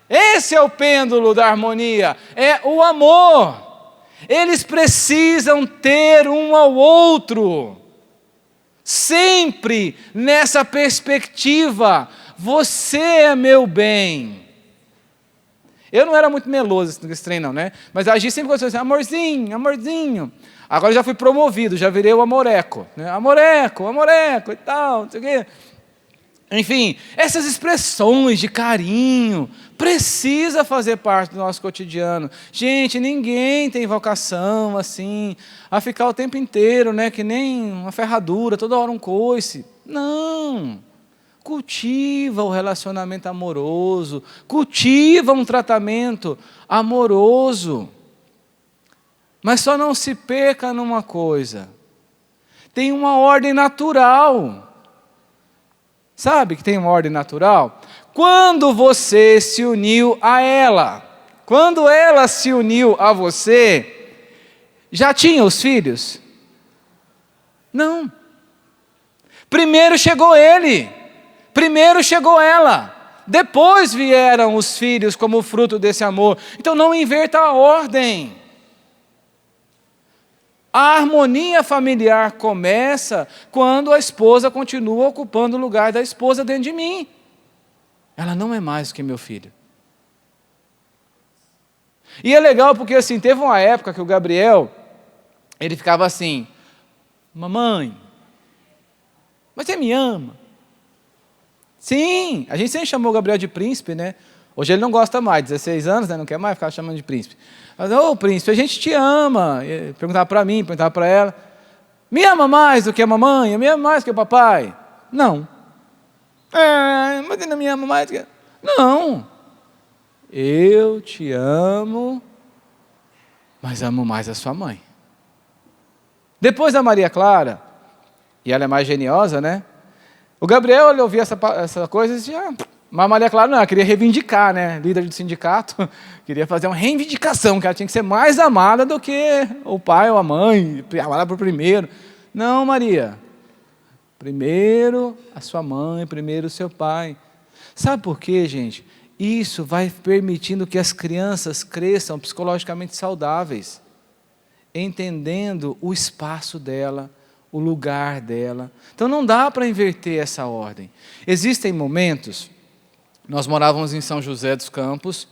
Esse é o pêndulo da harmonia, é o amor. Eles precisam ter um ao outro. Sempre nessa perspectiva, você é meu bem. Eu não era muito meloso nesse trem não, né? Mas a Gi sempre gostou assim, amorzinho, amorzinho. Agora eu já fui promovido, já virei o amoreco. Né? Amoreco e tal, não sei o quê. Enfim, essas expressões de carinho precisa fazer parte do nosso cotidiano. Gente, ninguém tem vocação assim, a ficar o tempo inteiro, né, que nem uma ferradura, toda hora um coice. Não. Cultiva o relacionamento amoroso, cultiva um tratamento amoroso. Mas só não se perca numa coisa. Tem uma ordem natural. Sabe que tem uma ordem natural? Quando você se uniu a ela, quando ela se uniu a você, já tinha os filhos? Não. Primeiro chegou ele, primeiro chegou ela, depois vieram os filhos como fruto desse amor. Então não inverta a ordem. A harmonia familiar começa quando a esposa continua ocupando o lugar da esposa dentro de mim. Ela não é mais do que meu filho. E é legal porque assim, teve uma época que o Gabriel, ele ficava assim, mamãe, mas você me ama? Sim, a gente sempre chamou o Gabriel de príncipe, né? Hoje ele não gosta mais, 16 anos, né? Não quer mais ficar chamando de príncipe. Mas, ô príncipe, a gente te ama. Perguntava para mim, perguntava para ela. Me ama mais do que a mamãe? Me ama mais do que o papai? Não. Mas ele não me ama mais do que... Não. Eu te amo, mas amo mais a sua mãe. Depois da Maria Clara, e ela é mais geniosa, né? O Gabriel, ele ouvia essa coisa e dizia... Mas a Maria Clara não, ela queria reivindicar, né? Líder do sindicato, queria fazer uma reivindicação, que ela tinha que ser mais amada do que o pai ou a mãe, amada por primeiro. Não, Maria. Primeiro a sua mãe, primeiro o seu pai. Sabe por quê, gente? Isso vai permitindo que as crianças cresçam psicologicamente saudáveis, entendendo o espaço dela, o lugar dela. Então não dá para inverter essa ordem. Existem momentos... Nós morávamos em São José dos Campos,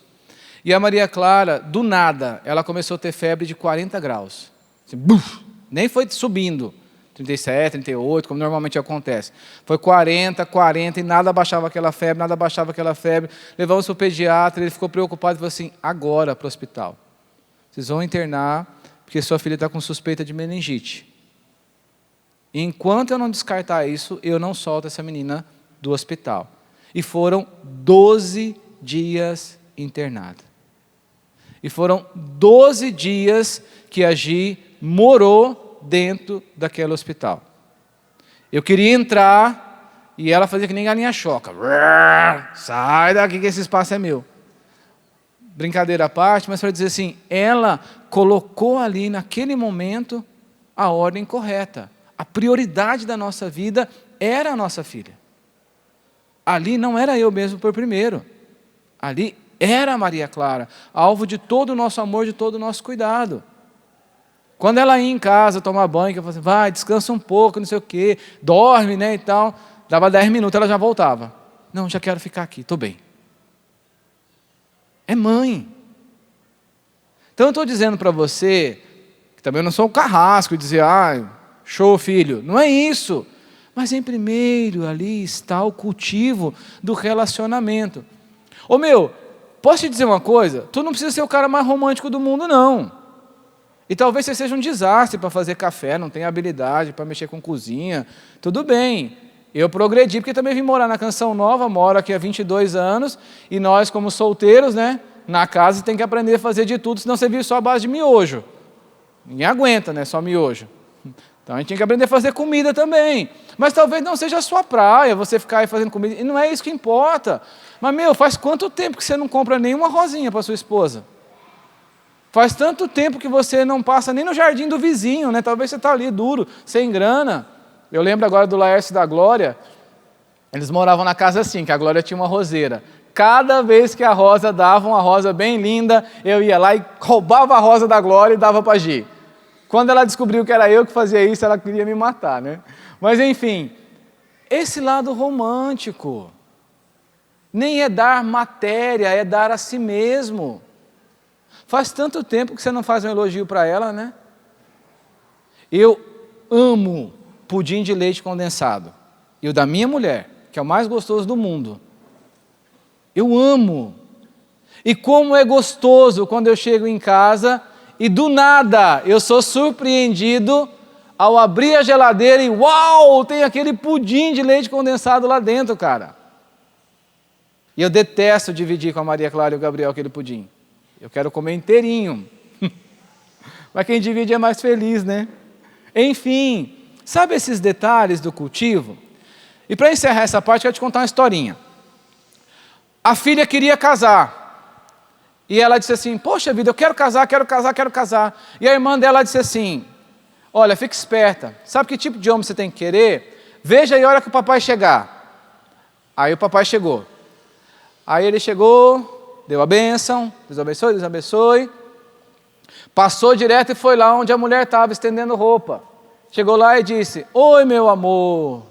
e a Maria Clara, do nada, ela começou a ter febre de 40 graus. Assim, nem foi subindo, 37, 38, como normalmente acontece. Foi 40 e nada abaixava aquela febre, Levamos para o pediatra, ele ficou preocupado e falou assim, agora para o hospital. Vocês vão internar, porque sua filha está com suspeita de meningite. E enquanto eu não descartar isso, eu não solto essa menina do hospital. E foram 12 dias internada. E foram 12 dias que a Gi morou dentro daquele hospital. Eu queria entrar e ela fazia que nem galinha choca. Sai daqui que esse espaço é meu. Brincadeira à parte, mas para dizer assim, ela colocou ali naquele momento a ordem correta. A prioridade da nossa vida era a nossa filha. Ali não era eu mesmo por primeiro. Ali era a Maria Clara, alvo de todo o nosso amor, de todo o nosso cuidado. Quando ela ia em casa tomar banho, eu falava assim, vai, descansa um pouco, não sei o quê, dorme, né, e tal. Dava 10 minutos, ela já voltava. Não, já quero ficar aqui, estou bem. É mãe. Então eu estou dizendo para você, que também eu não sou um carrasco, e dizer, show filho. Não é isso. Mas em primeiro ali está o cultivo do relacionamento. Ô meu, posso te dizer uma coisa? Tu não precisa ser o cara mais romântico do mundo, não. E talvez você seja um desastre para fazer café, não tenha habilidade para mexer com cozinha. Tudo bem, eu progredi, porque também vim morar na Canção Nova, moro aqui há 22 anos, e nós como solteiros, né, na casa tem que aprender a fazer de tudo, senão você vive só a base de miojo. Ninguém aguenta, né, só miojo. Então a gente tem que aprender a fazer comida também. Mas talvez não seja a sua praia, você ficar aí fazendo comida, e não é isso que importa. Mas meu, faz quanto tempo que você não compra nenhuma rosinha para sua esposa? Faz tanto tempo que você não passa nem no jardim do vizinho, né? Talvez você está ali duro, sem grana. Eu lembro agora do Laércio e da Glória, eles moravam na casa assim, que a Glória tinha uma roseira. Cada vez que a Rosa dava uma rosa bem linda, eu ia lá e roubava a rosa da Glória e dava para a Gi. Quando ela descobriu que era eu que fazia isso, ela queria me matar, né? Mas enfim, esse lado romântico, nem é dar matéria, é dar a si mesmo. Faz tanto tempo que você não faz um elogio para ela, né? Eu amo pudim de leite condensado. E o da minha mulher, que é o mais gostoso do mundo. Eu amo. E como é gostoso quando eu chego em casa e do nada eu sou surpreendido ao abrir a geladeira e uau, tem aquele pudim de leite condensado lá dentro, cara. E eu detesto dividir com a Maria Clara e o Gabriel aquele pudim. Eu quero comer inteirinho. Mas quem divide é mais feliz, né? Enfim, sabe esses detalhes do cultivo? E para encerrar essa parte, eu quero te contar uma historinha. A filha queria casar. E ela disse assim, poxa vida, eu quero casar, quero casar, quero casar. E a irmã dela disse assim, olha, fica esperta. Sabe que tipo de homem você tem que querer? Veja aí a hora que o papai chegar. Aí o papai chegou. Aí ele chegou... Deu a bênção, Deus abençoe, Deus abençoe. Passou direto e foi lá onde a mulher estava estendendo roupa. Chegou lá e disse, oi meu amor,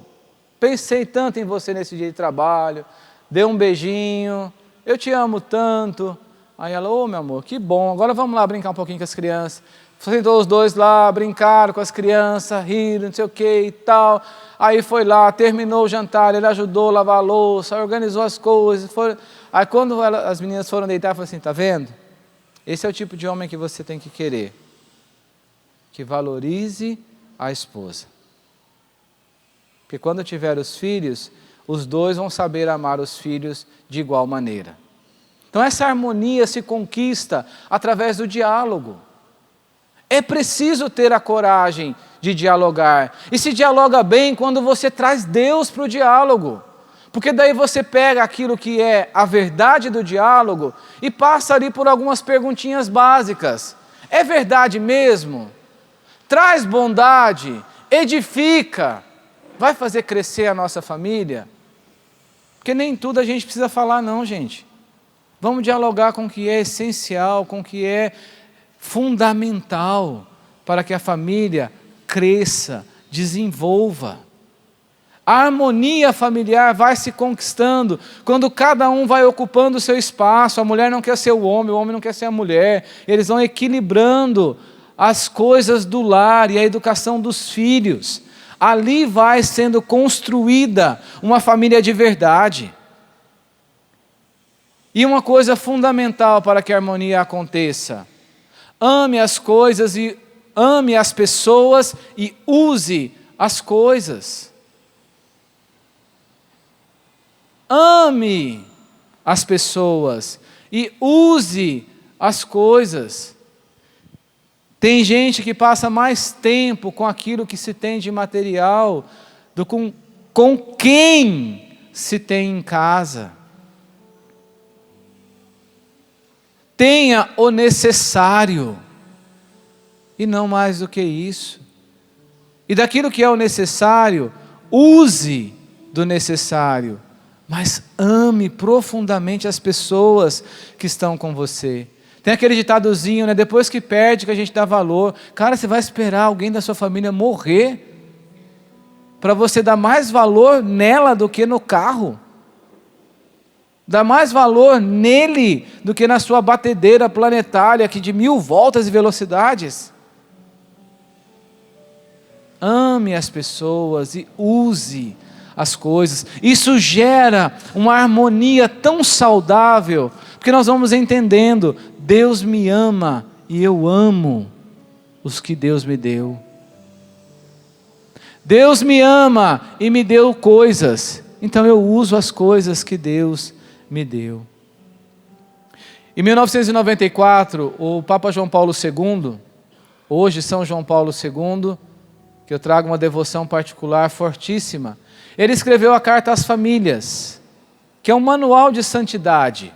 pensei tanto em você nesse dia de trabalho, deu um beijinho, eu te amo tanto. Aí ela, ô meu amor, que bom, agora vamos lá brincar um pouquinho com as crianças. Sentou os dois lá, brincaram com as crianças, riram, não sei o que e tal. Aí foi lá, terminou o jantar, ele ajudou a lavar a louça, organizou as coisas. Aí quando as meninas foram deitar, falou assim, tá vendo? Esse é o tipo de homem que você tem que querer. Que valorize a esposa. Porque quando tiver os filhos, os dois vão saber amar os filhos de igual maneira. Então essa harmonia se conquista através do diálogo. É preciso ter a coragem de dialogar. E se dialoga bem quando você traz Deus para o diálogo. Porque daí você pega aquilo que é a verdade do diálogo e passa ali por algumas perguntinhas básicas. É verdade mesmo? Traz bondade, edifica, vai fazer crescer a nossa família? Porque nem tudo a gente precisa falar não, gente. Vamos dialogar com o que é essencial, com o que é fundamental para que a família cresça, desenvolva. A harmonia familiar vai se conquistando quando cada um vai ocupando o seu espaço. A mulher não quer ser o homem não quer ser a mulher. Eles vão equilibrando as coisas do lar e a educação dos filhos. Ali vai sendo construída uma família de verdade. E uma coisa fundamental para que a harmonia aconteça: ame as coisas e ame as pessoas e use as coisas. Ame as pessoas e use as coisas. Tem gente que passa mais tempo com aquilo que se tem de material do que com quem se tem em casa. Tenha o necessário e não mais do que isso. E daquilo que é o necessário, use do necessário. Mas ame profundamente as pessoas que estão com você. Tem aquele ditadozinho, né? Depois que perde, que a gente dá valor. Cara, você vai esperar alguém da sua família morrer para você dar mais valor nela do que no carro? Dá mais valor nele do que na sua batedeira planetária, que de 1000 voltas e velocidades? ame as pessoas e use as coisas. Isso gera uma harmonia tão saudável, porque nós vamos entendendo, Deus me ama e eu amo os que Deus me deu. Deus me ama e me deu coisas, então eu uso as coisas que Deus me deu. Em 1994, o Papa João Paulo II, hoje São João Paulo II, que eu trago uma devoção particular fortíssima, ele escreveu a Carta às Famílias, que é um manual de santidade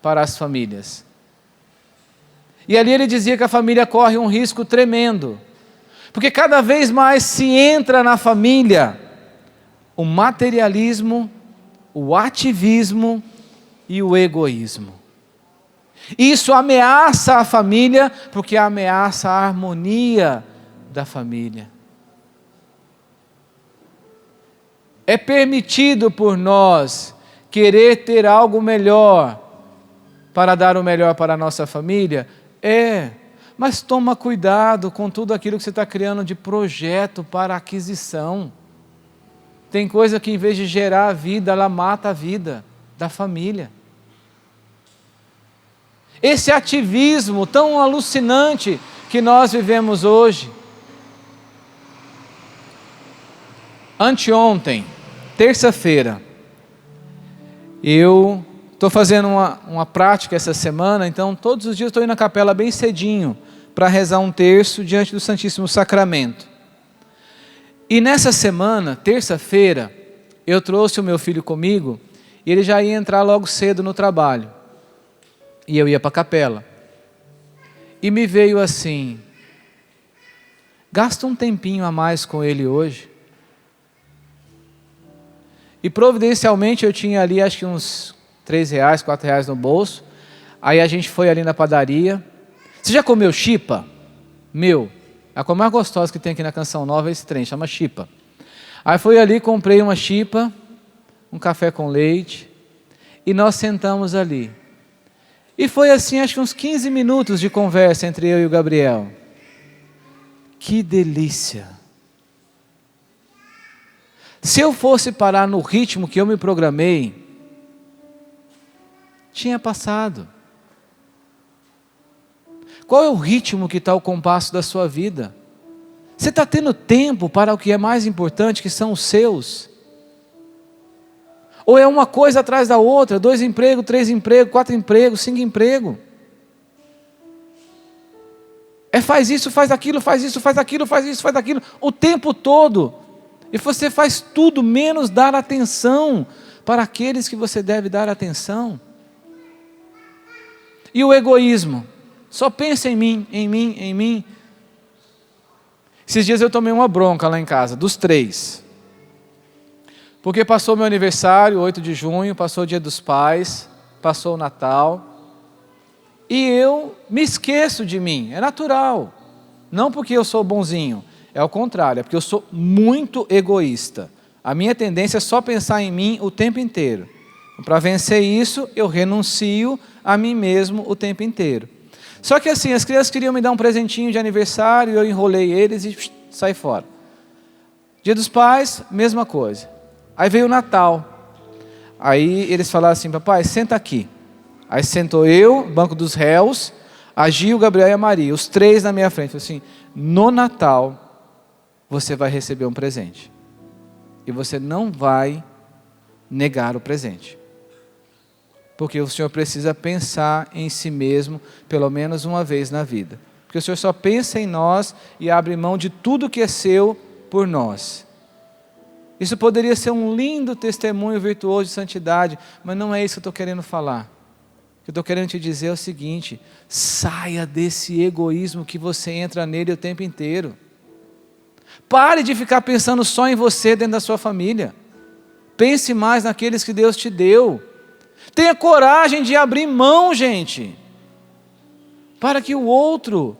para as famílias. E ali ele dizia que a família corre um risco tremendo, porque cada vez mais se entra na família o materialismo, o ativismo e o egoísmo. Isso ameaça a família, porque ameaça a harmonia da família. É permitido por nós querer ter algo melhor para dar o melhor para a nossa família? É, mas toma cuidado com tudo aquilo que você está criando de projeto para aquisição. Tem coisa que em vez de gerar a vida, ela mata a vida da família. Esse ativismo tão alucinante que nós vivemos hoje. Anteontem, terça-feira, eu estou fazendo uma prática essa semana, então todos os dias estou indo na capela bem cedinho para rezar um terço diante do Santíssimo Sacramento. E nessa semana, terça-feira, eu trouxe o meu filho comigo e ele já ia entrar logo cedo no trabalho. E eu ia para a capela. E me veio assim, gasta um tempinho a mais com ele hoje. E providencialmente eu tinha ali acho que uns R$3, R$4 no bolso. Aí a gente foi ali na padaria. Você já comeu chipa? Meu, a coisa mais gostosa que tem aqui na Canção Nova é esse trem, chama chipa. Aí fui ali, comprei uma chipa, um café com leite, e nós sentamos ali. E foi assim, acho que uns 15 minutos de conversa entre eu e o Gabriel. Que delícia! Se eu fosse parar no ritmo que eu me programei, tinha passado. Qual é o ritmo que está o compasso da sua vida? Você está tendo tempo para o que é mais importante, que são os seus? Ou é uma coisa atrás da outra, 2 empregos, 3 empregos, 4 empregos, 5 empregos? É faz isso, faz aquilo, faz isso, faz aquilo, faz isso, faz aquilo, o tempo todo. E você faz tudo menos dar atenção para aqueles que você deve dar atenção. E o egoísmo? Só pensa em mim, em mim, em mim. Esses dias eu tomei uma bronca lá em casa, dos 3. Porque passou meu aniversário, 8 de junho, passou o Dia dos Pais, passou o Natal, e eu me esqueço de mim, é natural. Não porque eu sou bonzinho, é o contrário, é porque eu sou muito egoísta. A minha tendência é só pensar em mim o tempo inteiro. Para vencer isso, eu renuncio a mim mesmo o tempo inteiro. Só que assim, as crianças queriam me dar um presentinho de aniversário, eu enrolei eles e saí fora. Dia dos Pais, mesma coisa. Aí veio o Natal. Aí eles falaram assim, papai, senta aqui. Aí sentou eu, banco dos réus, a Gil, o Gabriel e a Maria, os 3 na minha frente. Falei assim, no Natal você vai receber um presente. E você não vai negar o presente. Porque o Senhor precisa pensar em si mesmo pelo menos uma vez na vida. Porque o Senhor só pensa em nós e abre mão de tudo que é seu por nós. Isso poderia ser um lindo testemunho virtuoso de santidade, mas não é isso que eu estou querendo falar. O que eu estou querendo te dizer é o seguinte, saia desse egoísmo que você entra nele o tempo inteiro. Pare de ficar pensando só em você dentro da sua família. Pense mais naqueles que Deus te deu. Tenha coragem de abrir mão, gente, para que o outro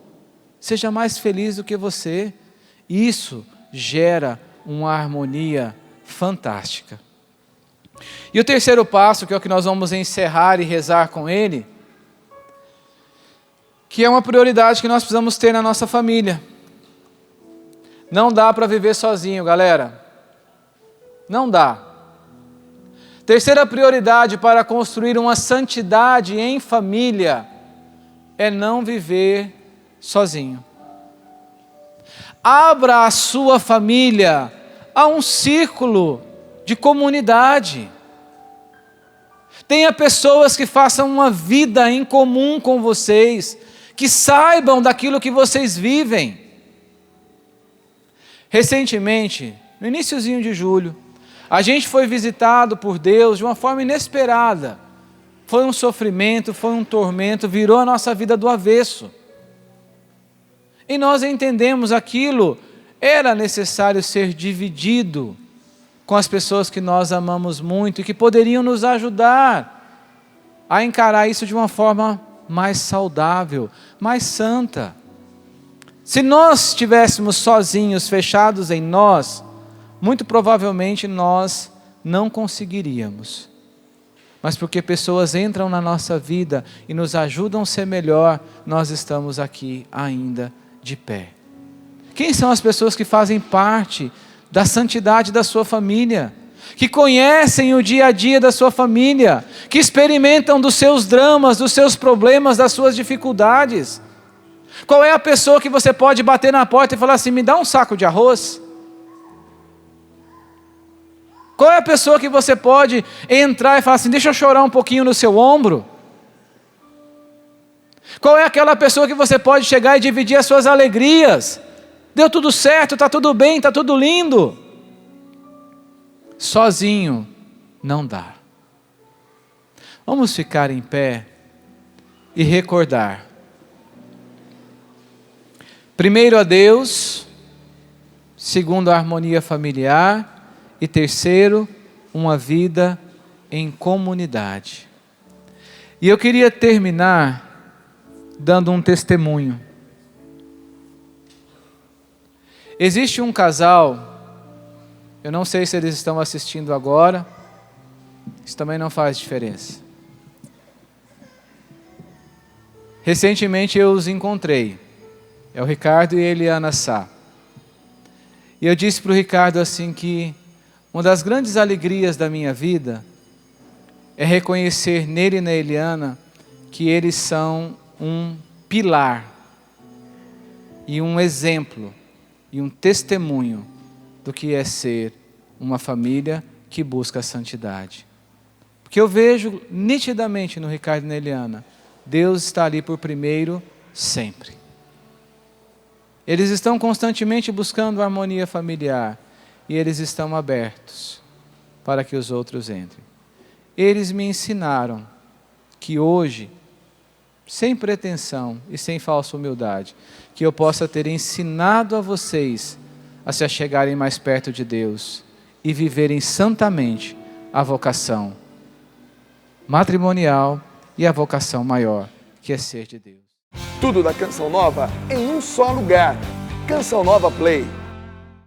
seja mais feliz do que você. Isso gera uma harmonia fantástica. E o terceiro passo, que é o que nós vamos encerrar e rezar com ele, que é uma prioridade que nós precisamos ter na nossa família. Não dá para viver sozinho, galera. Não dá. Terceira prioridade para construir uma santidade em família é não viver sozinho. Abra a sua família a um círculo de comunidade. Tenha pessoas que façam uma vida em comum com vocês, que saibam daquilo que vocês vivem. Recentemente, no iniciozinho de julho, a gente foi visitado por Deus de uma forma inesperada. Foi um sofrimento, foi um tormento, virou a nossa vida do avesso. E nós entendemos aquilo, era necessário ser dividido com as pessoas que nós amamos muito e que poderiam nos ajudar a encarar isso de uma forma mais saudável, mais santa. Se nós estivéssemos sozinhos, fechados em nós, muito provavelmente nós não conseguiríamos. Mas porque pessoas entram na nossa vida e nos ajudam a ser melhor, nós estamos aqui ainda de pé. Quem são as pessoas que fazem parte da santidade da sua família? Que conhecem o dia a dia da sua família? Que experimentam dos seus dramas, dos seus problemas, das suas dificuldades? Qual é a pessoa que você pode bater na porta e falar assim, me dá um saco de arroz? Qual é a pessoa que você pode entrar e falar assim, deixa eu chorar um pouquinho no seu ombro? Qual é aquela pessoa que você pode chegar e dividir as suas alegrias? Deu tudo certo, está tudo bem, está tudo lindo. Sozinho não dá. Vamos ficar em pé e recordar. Primeiro a Deus, segundo a harmonia familiar, e terceiro, uma vida em comunidade. E eu queria terminar dando um testemunho. Existe um casal, eu não sei se eles estão assistindo agora, isso também não faz diferença. Recentemente eu os encontrei, é o Ricardo e a Eliana Sá. E eu disse para o Ricardo assim que uma das grandes alegrias da minha vida é reconhecer nele e na Eliana que eles são um pilar e um exemplo e um testemunho do que é ser uma família que busca a santidade. Porque eu vejo nitidamente no Ricardo e na Eliana, Deus está ali por primeiro sempre. Eles estão constantemente buscando a harmonia familiar e eles estão abertos para que os outros entrem. Eles me ensinaram que hoje, sem pretensão e sem falsa humildade, que eu possa ter ensinado a vocês a se achegarem mais perto de Deus e viverem santamente a vocação matrimonial e a vocação maior, que é ser de Deus. Tudo da Canção Nova em um só lugar. Canção Nova Play.